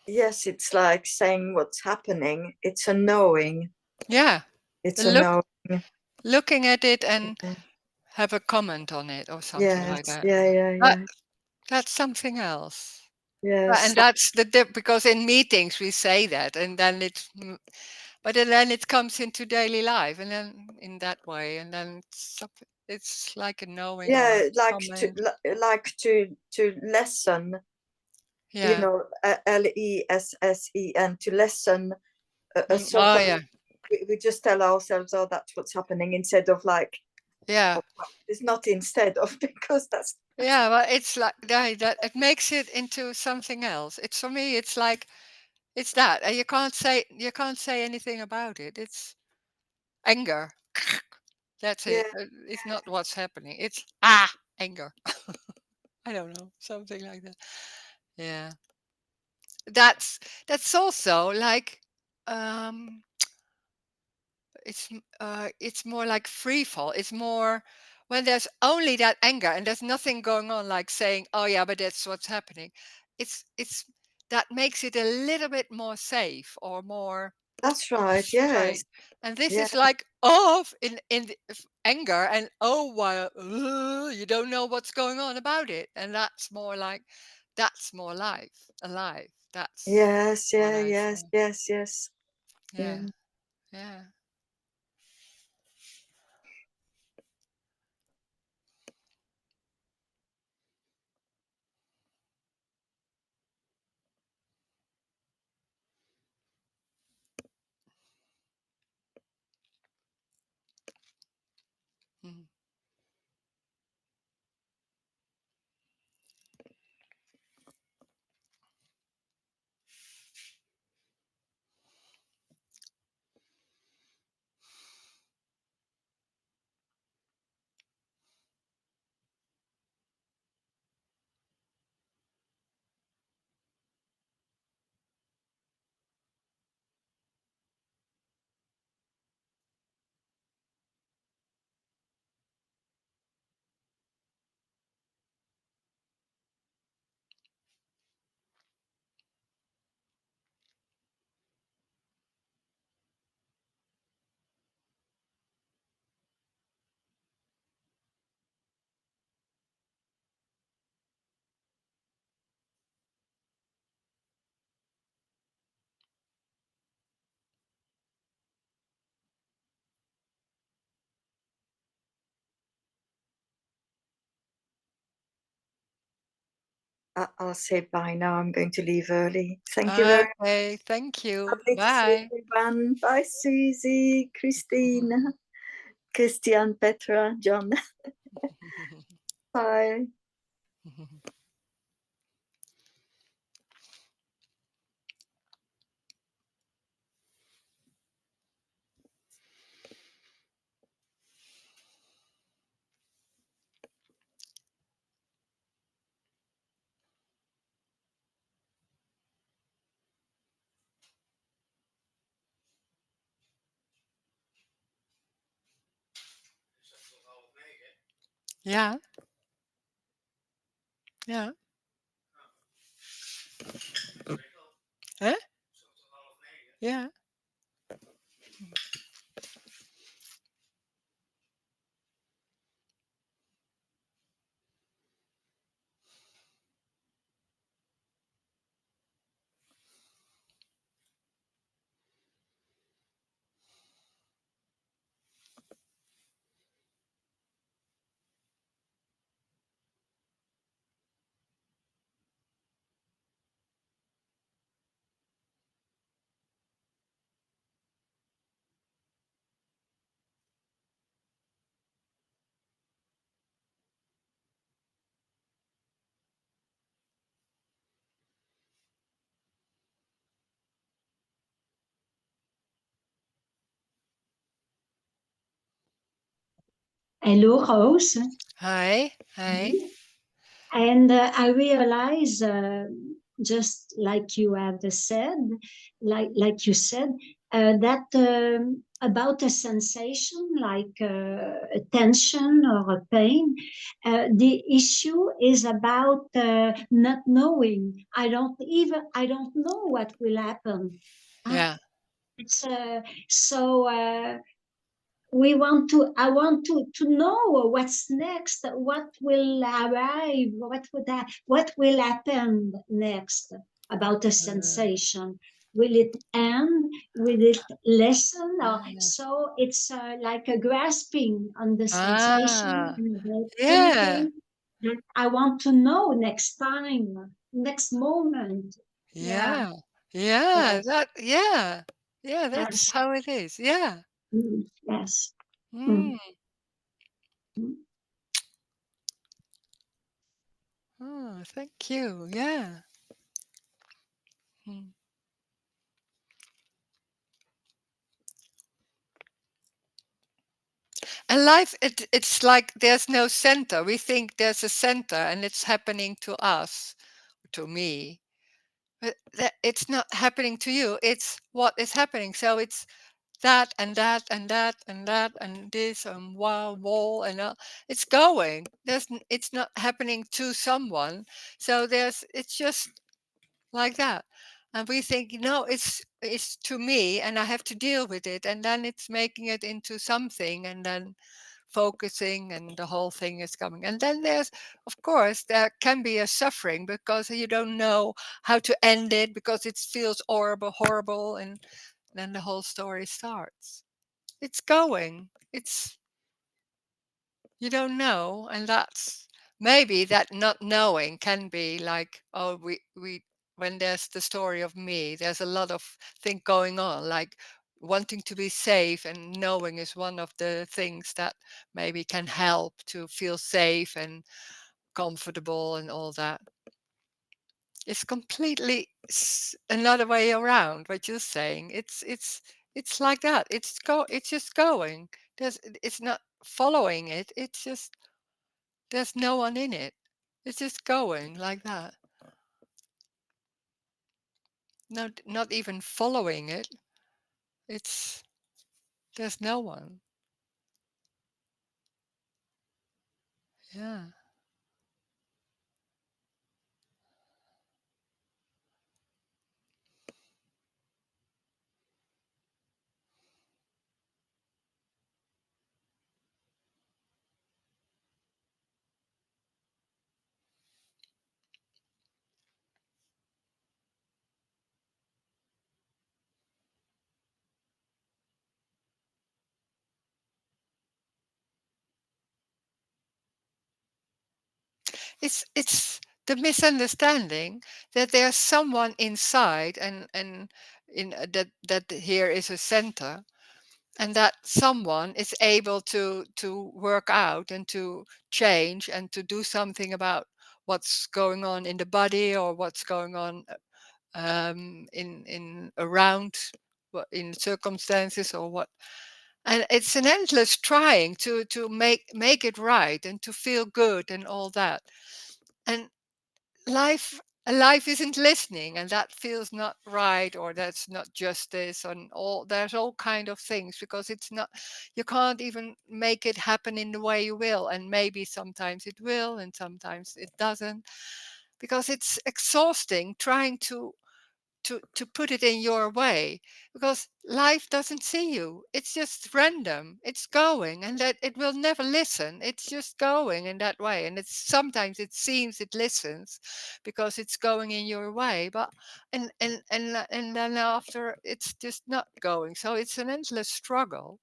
Yes, it's like saying what's happening. It's a knowing. Yeah. It's The a knowing. looking at it and Yeah. have a comment on it or something like Yes, that. That yeah. that's something else. Yes, And that's because in meetings we say that, and then but then it comes into daily life, and then in that way, and then it's like a knowing or yeah, like to comment. lessen, Yeah. LESSEN, to lessen a Oh suffering. yeah. We just tell ourselves, oh, that's what's happening, instead of like, Yeah. oh, well, it's not instead of, because that's Yeah. Well, it's like that. It makes it into something else. It's for me. It's like it's that, and you can't say anything about it. It's anger. That's yeah. it. It's not what's happening. It's anger. I don't know, something like that. Yeah, that's also like um, it's more like free fall. It's more when there's only that anger and there's nothing going on, like saying, "Oh yeah, but that's what's happening." It's that makes it a little bit more safe or more That's right. straight. Yes. And this Yeah. is like off in anger and oh, while you don't know what's going on about it, and that's more like that's more alive. That's Yes, what yeah, I yes, say. yes, yes. Yeah, yeah. Mm. I'll say bye now. I'm going to leave early. Thank you very much. Okay, thank you. Lovely to see Bye. everyone. Bye, Susie, Christine, Christian, Petra, John. Bye. Yeah, yeah. Huh? Yeah. Hello, Rose. Hi, hi. And I realize, just like you have said, like you said, that about a sensation like a tension or a pain, the issue is about not knowing. I don't know what will happen. Yeah. It's so. I want to know what's next, what will arrive, what will happen next about a sensation. Will it end? Will it lessen? Or, so it's like a grasping on the sensation Ah, and about yeah, something that I want to know next time, next moment. Yeah, yeah, yeah. yes, Yeah, that's yes, how it is. Yeah. yes. Mm. Mm. Mm. Oh, thank you. Yeah. Mm. And life, it's like there's no center. We think there's a center and it's happening to us, to me. But it's not happening to you. It's what is happening. So it's that and that and that and that and this and wow wall and it's going. It's not happening to someone. So it's just like that. And we think, no, it's to me and I have to deal with it. And then it's making it into something. And then focusing, and the whole thing is coming. And then there's, of course, there can be a suffering because you don't know how to end it, because it feels horrible, and then the whole story starts. It's going. You don't know, and that's maybe that not knowing can be like, oh, we when there's the story of me, there's a lot of thing going on, like wanting to be safe, and knowing is one of the things that maybe can help to feel safe and comfortable and all that. It's completely another way around what you're saying. It's like that. It's just going. It's not following it. It's just there's no one in it. It's just going like that. Not even following it. It's there's no one. Yeah. It's the misunderstanding that there's someone inside, and in that here is a center, and that someone is able to work out and to change and to do something about what's going on in the body, or what's going on in around in circumstances, or what. And it's an endless trying to make it right and to feel good and all that. And life isn't listening, and that feels not right, or that's not justice, and all there's all kind of things, because it's not, you can't even make it happen in the way you will, and maybe sometimes it will and sometimes it doesn't, because it's exhausting trying to put it in your way, because life doesn't see you. It's just random. It's going, and that it will never listen. It's just going in that way, and it's sometimes it seems it listens because it's going in your way, but and then after it's just not going. So it's an endless struggle,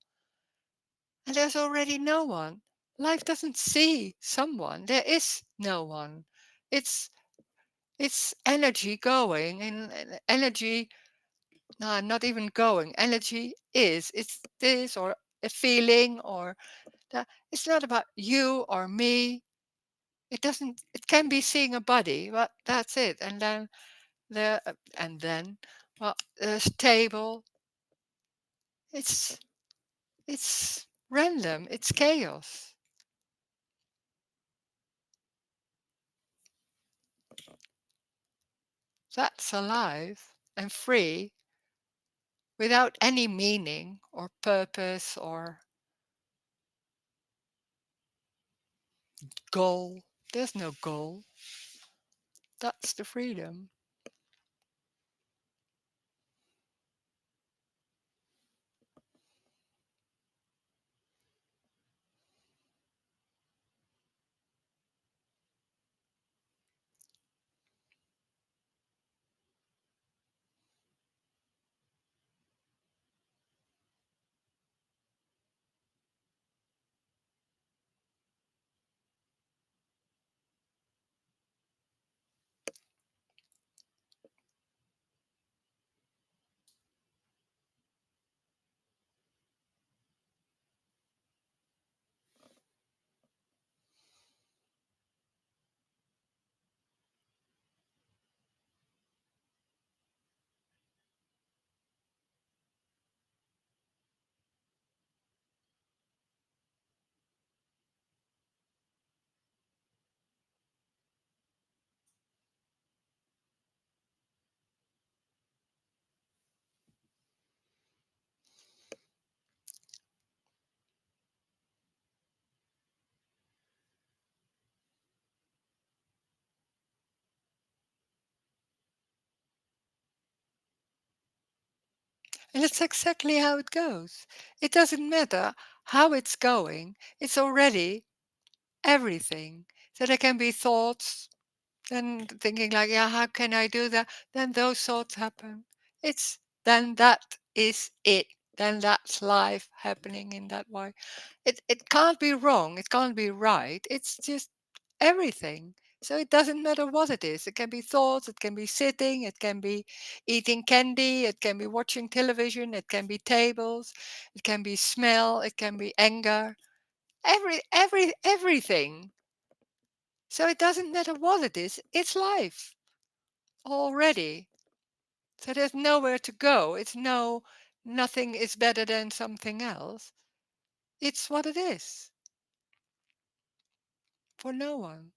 and there's already no one. Life doesn't see someone. There is no one. It's it's energy going, and energy, no, not even going. Energy is. It's this or a feeling or that. It's not about you or me. It doesn't. It can be seeing a body, but that's it. And then and then, well, there's table. It's it's random. It's chaos. That's alive and free, without any meaning or purpose or goal. There's no goal. That's the freedom. And it's exactly how it goes. It doesn't matter how it's going, it's already everything. So there can be thoughts and thinking like, yeah, how can I do that? Then those thoughts happen. Then that is it. Then that's life happening in that way. It can't be wrong, it can't be right. It's just everything. So it doesn't matter what it is. It can be thoughts, it can be sitting, it can be eating candy, it can be watching television, it can be tables, it can be smell, it can be anger. Everything. So it doesn't matter what it is, it's life already. So there's nowhere to go. Nothing is better than something else. It's what it is for no one.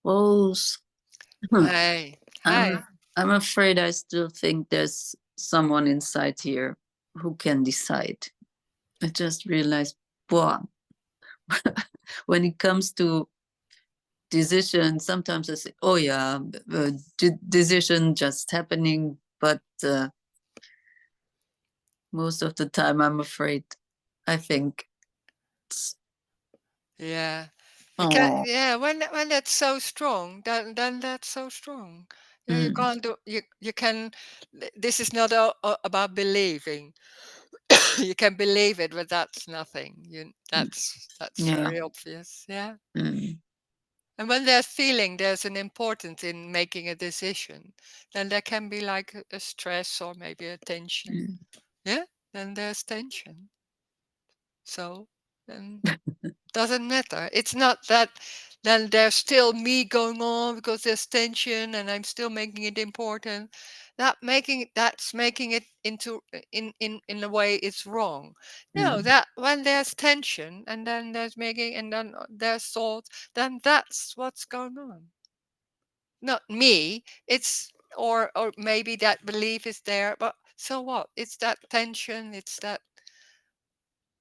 Rose. Hey, hey. I'm afraid I still think there's someone inside here who can decide. I just realized, boy, when it comes to decision, sometimes I say, oh yeah, decision just happening, but most of the time I'm afraid I think Yeah. oh. Yeah, when that's so strong, then that's so strong. Yeah, you can't do you can this is not about believing. You can believe it, but that's nothing. That's Yeah. very obvious. Yeah. Mm. And when there's feeling, there's an importance in making a decision. Then there can be like a stress or maybe a tension. Yeah, then there's tension. So then doesn't matter. It's not that then there's still me going on because there's tension and I'm still making it important. That's making it into in a way it's wrong. No, that when there's tension and then there's making and then there's thought, then that's what's going on. Not me. It's or maybe that belief is there, but so what? It's that tension, it's that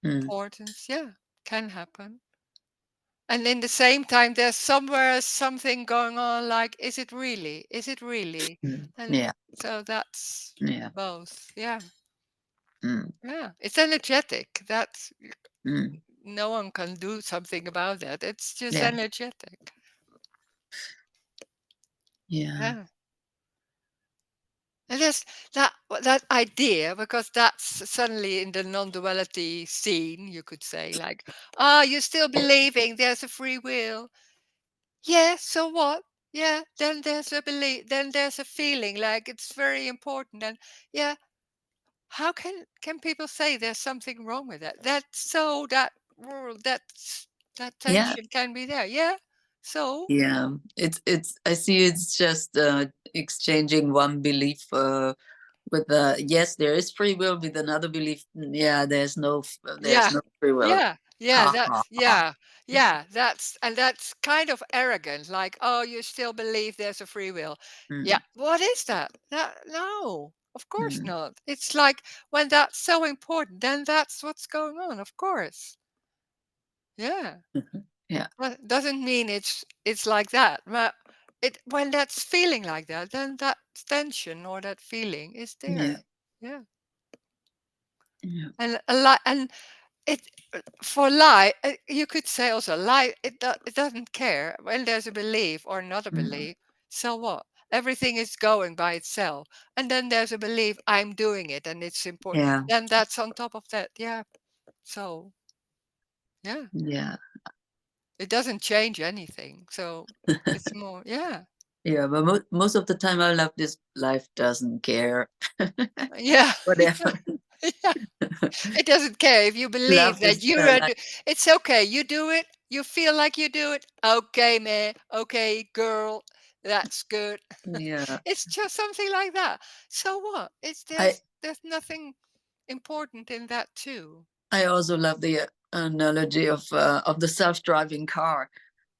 importance. Yeah, can happen. And in the same time, there's somewhere something going on. Like, is it really? Is it really? And Yeah. so that's Yeah. both. Yeah, Mm. yeah. It's energetic. That's Mm. no one can do something about that. It's just Yeah. energetic. Yeah. Yeah. And there's that idea, because that's suddenly in the non-duality scene, you could say, like, you're still believing there's a free will. Yeah, so what? Yeah, then there's a belief, then there's a feeling like it's very important. And yeah, how can people say there's something wrong with that? That's so that world that Yeah. tension can be there. Yeah. So Yeah. It's I see it's just exchanging one belief with yes, there is free will, with another belief, yeah, there's yeah, no free will. yeah, Ha ha that's ha. that's kind of arrogant. Like, oh, you still believe there's a free will? Yeah, Mm. what is that? No, of course Mm. not. It's like when that's so important, then that's what's going on. Of course, yeah. Yeah. But doesn't mean it's like that. But it when that's feeling like that, then that tension or that feeling is Yeah. there. Yeah, Yeah. and a lot and it for lie, you could say also lie. It doesn't care when there's a belief or another Mm. belief. So what? Everything is going by itself, and then there's a belief. I'm doing it, and it's important. Yeah. Then that's on top of that. Yeah. So yeah, Yeah. it doesn't change anything. So it's more. Yeah. Yeah. But most of the time, I love this. Life doesn't care. Yeah. Whatever. Yeah. It doesn't care if you believe Love that is you are. like It's okay. You do it. You feel like you do it. Okay, man. Okay, girl. That's good. yeah. It's just something like that. So what? It's I there's nothing important in that too. I also love the analogy of the self-driving car.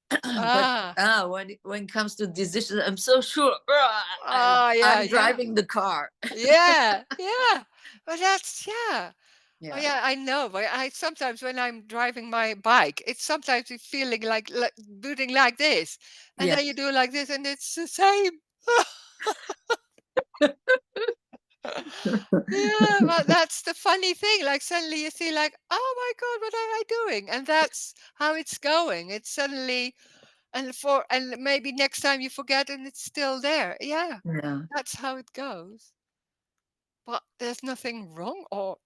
But Ah. when it comes to decisions, I'm so sure Ah. Yeah. I'm Yeah. driving the car. Yeah. Yeah. But that's yeah. Oh Yeah. yeah, I know. But I sometimes when I'm driving my bike, it's sometimes it's feeling like doing like this, and Yeah. then you do like this, and it's the same. Yeah, but that's the funny thing. Like suddenly you see, like, oh my God, what am I doing? And that's how it's going. It's suddenly, and maybe next time you forget, and it's still there. Yeah, Yeah. that's how it goes. But there's nothing wrong, or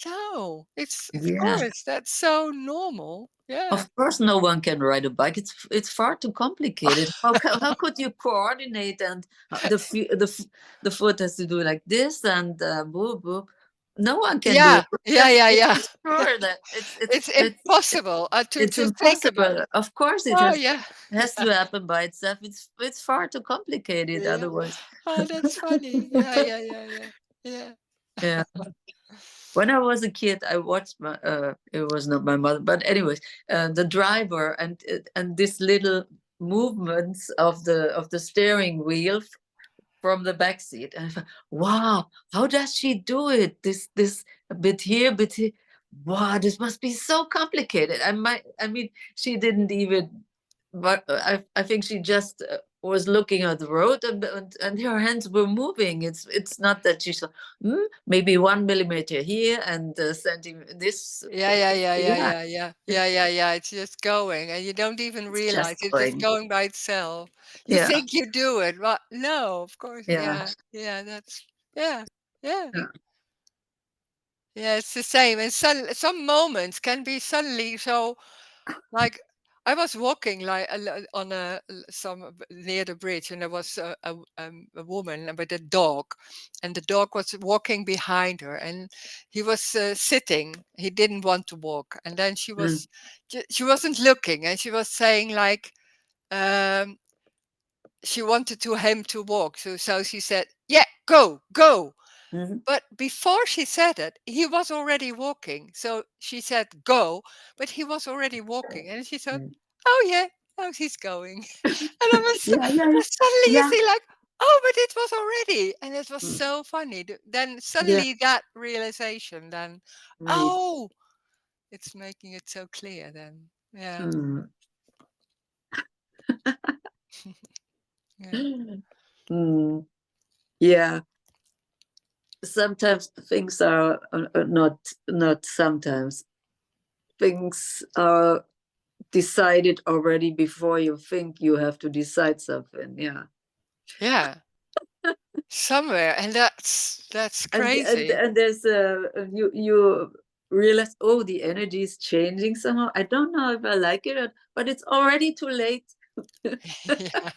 no, it's of Yeah. course that's so normal. Yeah. Of course, no one can ride a bike. It's far too complicated. How could you coordinate, and the foot has to do like this, and boo boo. No one can do Yeah, it. yeah, yeah, It's yeah. for Yeah. sure that It's impossible it's to think about. impossible. Of course, it Oh yeah, has to happen by itself. It's far too complicated yeah. otherwise. Oh, that's funny. Yeah, yeah, yeah, yeah, yeah. Yeah. When I was a kid, I watched it was not my mother, but anyways, the driver and this little movements of the steering wheel from the back seat, and I thought, wow, how does she do it? This a bit here, a bit here. Wow, this must be so complicated. I mean, she didn't even, but I think she just was looking at the road, and her hands were moving. It's not that she saw maybe 1 millimeter here and this. Yeah. It's just going, and you don't even It's just realize it's just going. going by itself. You Yeah, think you do it, but no, of course, yeah, that's yeah, yeah. yeah. Yeah, it's the same. And some moments can be suddenly so like I was walking like on some near the bridge, and there was a woman with a dog, and the dog was walking behind her, and he was sitting. He didn't want to walk, and then Mm, she wasn't looking, and she was saying like um, she wanted to him to walk. So she said, "Yeah, go, go." mhm. But before she said it, he was already walking. So she said, "Go," but he was already walking. And she said, Mm. "Oh, yeah, oh, he's going." And Yeah, yeah, and suddenly you yeah, see, like, oh, but it was already. And it was mm, so funny. Then yeah, suddenly that realization, then, right. oh, it's making it so clear then. Yeah. Mm. Yeah. Mm. Yeah, sometimes things are not sometimes things are decided already before you think you have to decide something. Yeah, Yeah. Somewhere. And that's crazy. and there's you realize, oh, the energy is changing somehow. I don't know if I like it, but it's already too late. Yeah.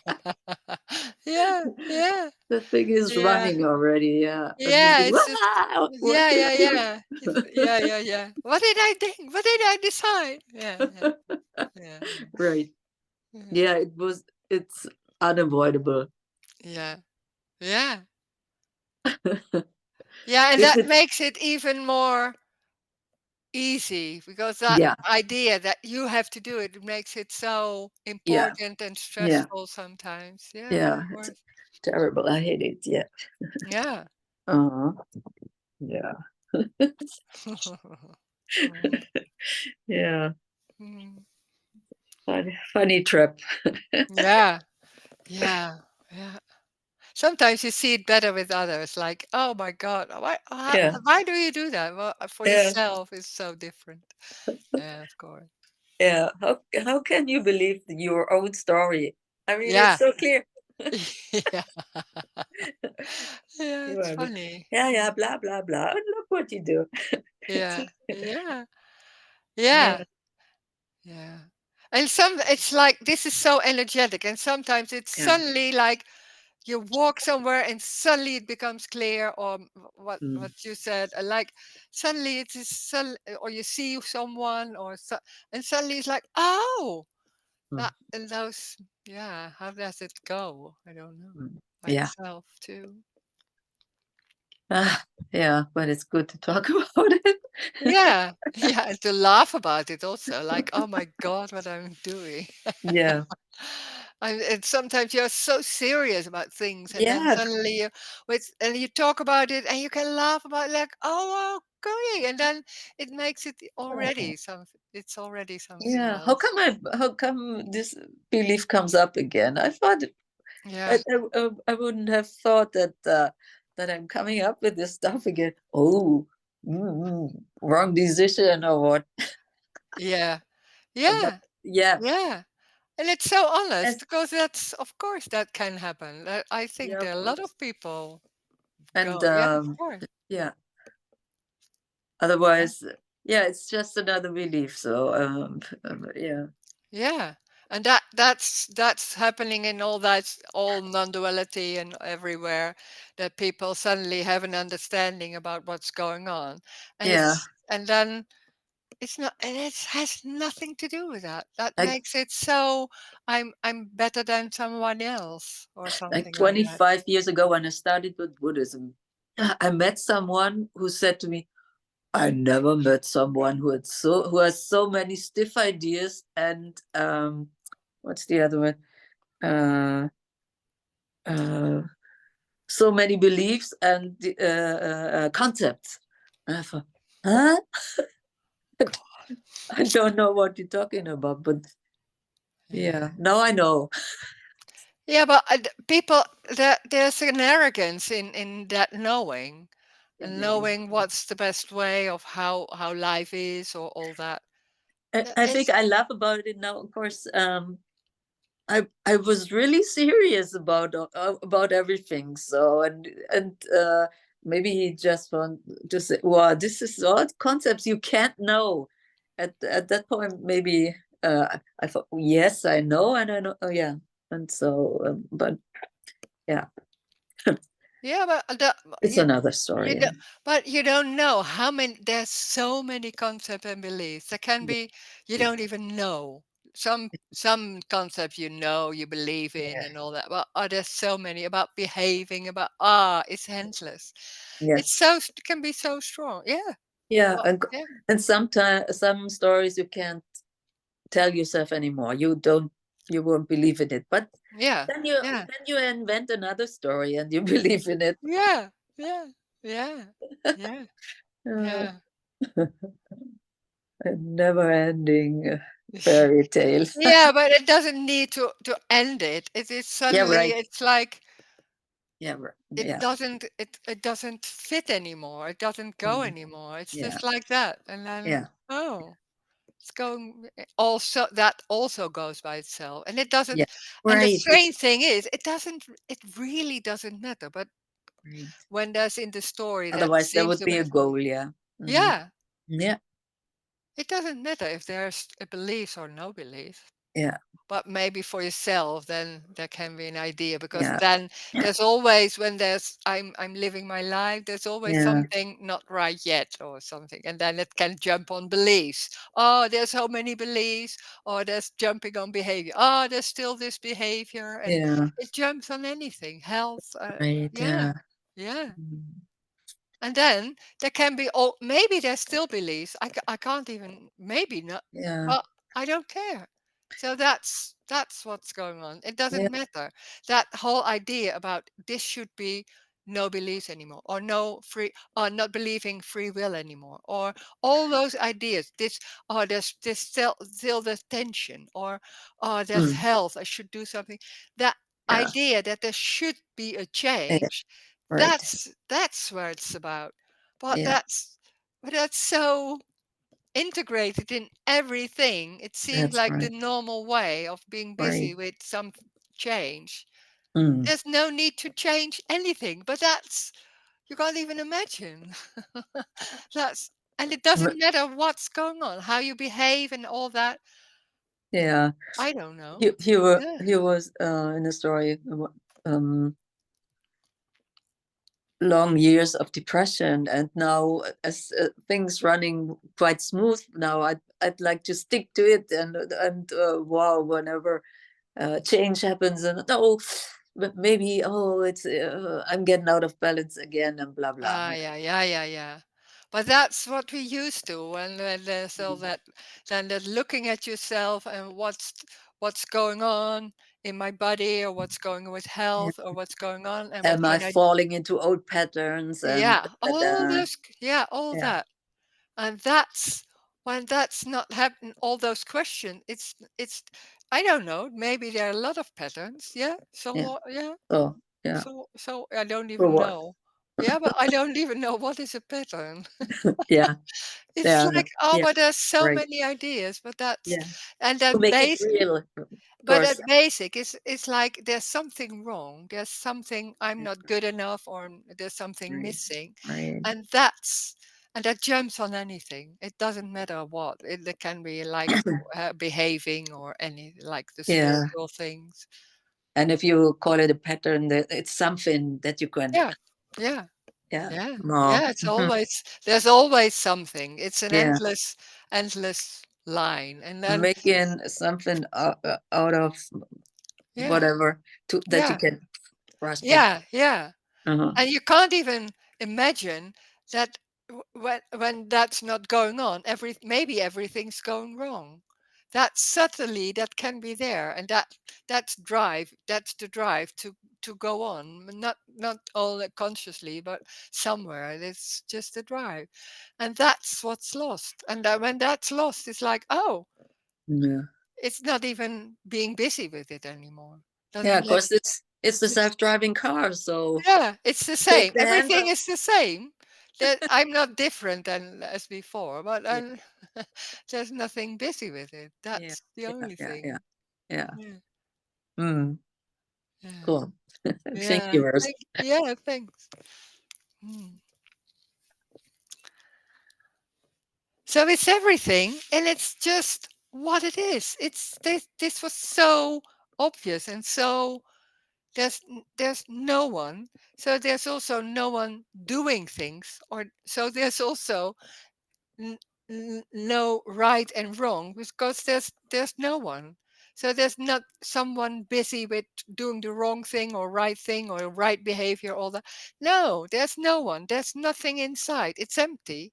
Yeah. Yeah. The thing is Yeah. running already. Yeah, and you Yeah, think, it's just wow, what? yeah. Yeah. What did I think? What did I decide? Yeah. Right. Yeah. Yeah, it's unavoidable. Yeah. Yeah. Yeah, and Is that it? makes it even more easy because that Yeah, idea that you have to do it makes it so yeah, important and yeah, stressful sometimes. Yeah, of yeah. It's course. terrible. I hate it. Yeah. Yeah. Uh-huh. Yeah. Mm, Yeah. mm. Funny trip. Yeah. Yeah. Yeah. Sometimes you see it better with others, like, "Oh my God, Yeah. why do you do that?" Well, for Yeah. yourself, it's so different. Yeah, of course. Yeah. How can you believe your own story? I mean, it's Yeah. so clear. Yeah. Yeah, You it's are, funny. yeah, yeah, blah blah blah. And look what you do. Yeah. Yeah. Yeah. Yeah. Yeah. And it's like this is so energetic, and sometimes it's Yeah. suddenly like you walk somewhere and suddenly it becomes clear, or Mm. what you said, like suddenly it is or you see someone, and suddenly it's like, oh, Mm. that and those, yeah, how does it go? I don't know, Mm. by Yeah. itself too. Yeah, but it's good to talk about it. Yeah. Yeah, and to laugh about it also, like, oh my God, what I'm doing. Yeah. And sometimes you're so serious about things, and then Yeah. suddenly and you talk about it, and you can laugh about it, like, oh, okay, and then it makes it already something. It's already something Yeah. else. How come this belief comes up again? I thought Yeah, I wouldn't have thought that I'm coming up with this stuff again. Oh, wrong decision or what? yeah, But yeah, yeah, yeah. And it's so honest and because that's, of course, that can happen. I think yeah, there of are a lot course. of people And go, yeah, of course. yeah. Otherwise, yeah, it's just another belief. So yeah, Yeah, and that's happening in all non-duality and everywhere, that people suddenly have an understanding about what's going on, and yeah. then it's not, and it has nothing to do with that. That Like makes it so I'm better than someone else or like something like that. 25 years ago when I started with Buddhism, I met someone who said to me, I never met someone who has so many stiff ideas and what's the other one? uh, uh, so many beliefs and concepts. And I thought, huh? I don't know what you're talking about, but yeah, now I know. Yeah, but people, there's an arrogance in that knowing, and knowing what's the best way of how life is, or all that. I think It's I laugh about it now. Of course, I was really serious about everything. So and maybe he just want to say, "Wow, this is all concepts you can't know." At that point, maybe I thought, "Yes, I know, and I know." Oh, yeah, and so, but yeah, yeah, but it's another story. don't, but you don't know how many. There's so many concepts and beliefs. There can be you don't even know some concepts you believe in Yeah, and all that. But there's so many about behaving, about it's endless. yeah, It's so it can be so strong. Yeah. yeah, Well, yeah. and sometimes some stories you can't tell yourself anymore. You won't believe in it. But Yeah. then you Yeah. then you invent another story and you believe in it. Yeah. Yeah. Yeah. Yeah. Uh, Yeah. a never ending fairy tale. Yeah, but it doesn't need to end it. It is Yeah, suddenly right. it's like Yeah, right. it Yeah. doesn't fit anymore. It doesn't go Mhm. anymore. It's Yeah. just like that. And then Yeah. it's going also that also goes by itself. And it doesn't Yeah. and the Right. strange thing is it really doesn't matter. But Right. when there's in the story that Otherwise, there seems would to be a make goal. Yeah. Hmm. yeah, Yeah. it doesn't matter if there's a belief or no belief. Yeah. But maybe for yourself, then there can be an idea, because Yeah. then there's always when there's I'm living my life, there's always Yeah. something not right yet or something, and then it can jump on beliefs. Oh, there's so many beliefs, or there's jumping on behavior. Oh, there's still this behavior, and Yeah. it jumps on anything. Health, Right. yeah, Yeah. yeah. Mm. And then there can be, oh, maybe there's still beliefs. I can't even, maybe not, Yeah. but I don't care. So that's what's going on. It Yeah. doesn't matter. That whole idea about this should be no beliefs anymore, or no free, or not believing free will anymore, or all those ideas. This, or there's still the tension, or there's Mm. health. I should do something. That Yeah. idea that there should be a Yeah. change, Right. that's where it's about. But Yeah. that's so integrated in everything. It seems That's like the right. normal way of being Right. busy with some change. Mm. There's no need to change anything, but that's you can't even imagine. That's and it doesn't matter what's going on, how you behave and all that. Yeah. I don't know. Yeah. He was in a story um long years of depression, and now as things running quite smooth now, I'd like to stick to it, and wow, whenever change happens, and no, but maybe, oh, it's I'm getting out of balance again, and blah blah. Yeah. But that's what we used to when there's all that, then that looking at yourself and what's going on in my body, or what's going on with Yeah. health, or what's going on, and what Am I can I falling into old patterns and yeah, all those yeah, all yeah, that. And that's when that's not happening, all those questions, it's I don't know, maybe there are a lot of patterns. Yeah. yeah, So yeah. oh yeah, So I don't for even what? know. Yeah, but I don't even know what is a pattern. Yeah, It's yeah, like, no, oh, yeah, but there's so right, many ideas, but that's yeah, and to that make it base real, of but course. that basic is it's like there's something wrong. There's something I'm Yeah, not good enough, or there's something right, missing. right, And that jumps on anything. It doesn't matter what. It can be like behaving, or any like the yeah. spiritual things. And if you call it a pattern, that it's something that you can, Yeah. Yeah. yeah, Yeah. no, Yeah. It's always there's always something. It's an yeah, endless line. And then making something out of yeah. whatever to that you Yeah. can grasp on. Yeah. Uh-huh. And you can't even imagine that when that's not going on, maybe everything's going wrong. that subtly that can be there, and that's drive. That's the drive to go on, not all consciously, but somewhere it's just a drive, and that's what's lost. And when that's lost, it's like, oh, Yeah. it's not even being busy with it anymore. Yeah, of Doesn't course, have, it's the self-driving car. So yeah, it's the take same. the hand Everything off. is the same. That I'm not different than as before, but Yeah, there's nothing busy with it. yeah, That's the yeah, only yeah, thing. yeah, yeah. Yeah, Mm, yeah, cool. Thank yeah. you, Roes. Yeah, thanks. Mm. So it's everything, and it's just what it is. It's this was so obvious, and so there's no one. So there's also no one doing things, or so there's also no right and wrong, because there's no one. So there's not someone busy with doing the wrong thing or right thing or right behavior, all that. No, there's no one. There's nothing inside. It's empty.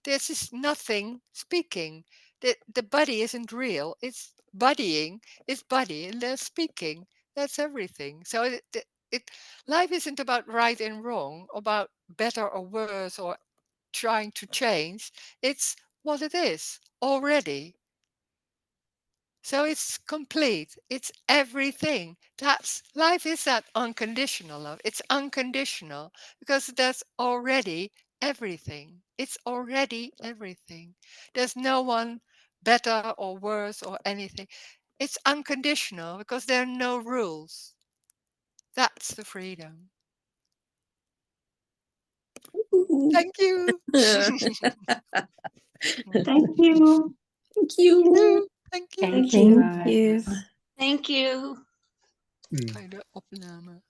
There's just nothing speaking. The body isn't real. It's bodying. It's body, and there's speaking. That's everything. So it life isn't about right and wrong, about better or worse or trying to change. It's what it is already. So it's complete. It's everything. That's life is that unconditional love. It's unconditional because there's already everything. It's already everything. There's no one better or worse or anything. It's unconditional because there are no rules. That's the freedom. Ooh. Thank you. Thank Thank you. you. Thank you. Thank Thank you, you. Thank you. Roes. Thank you. Kleine opname.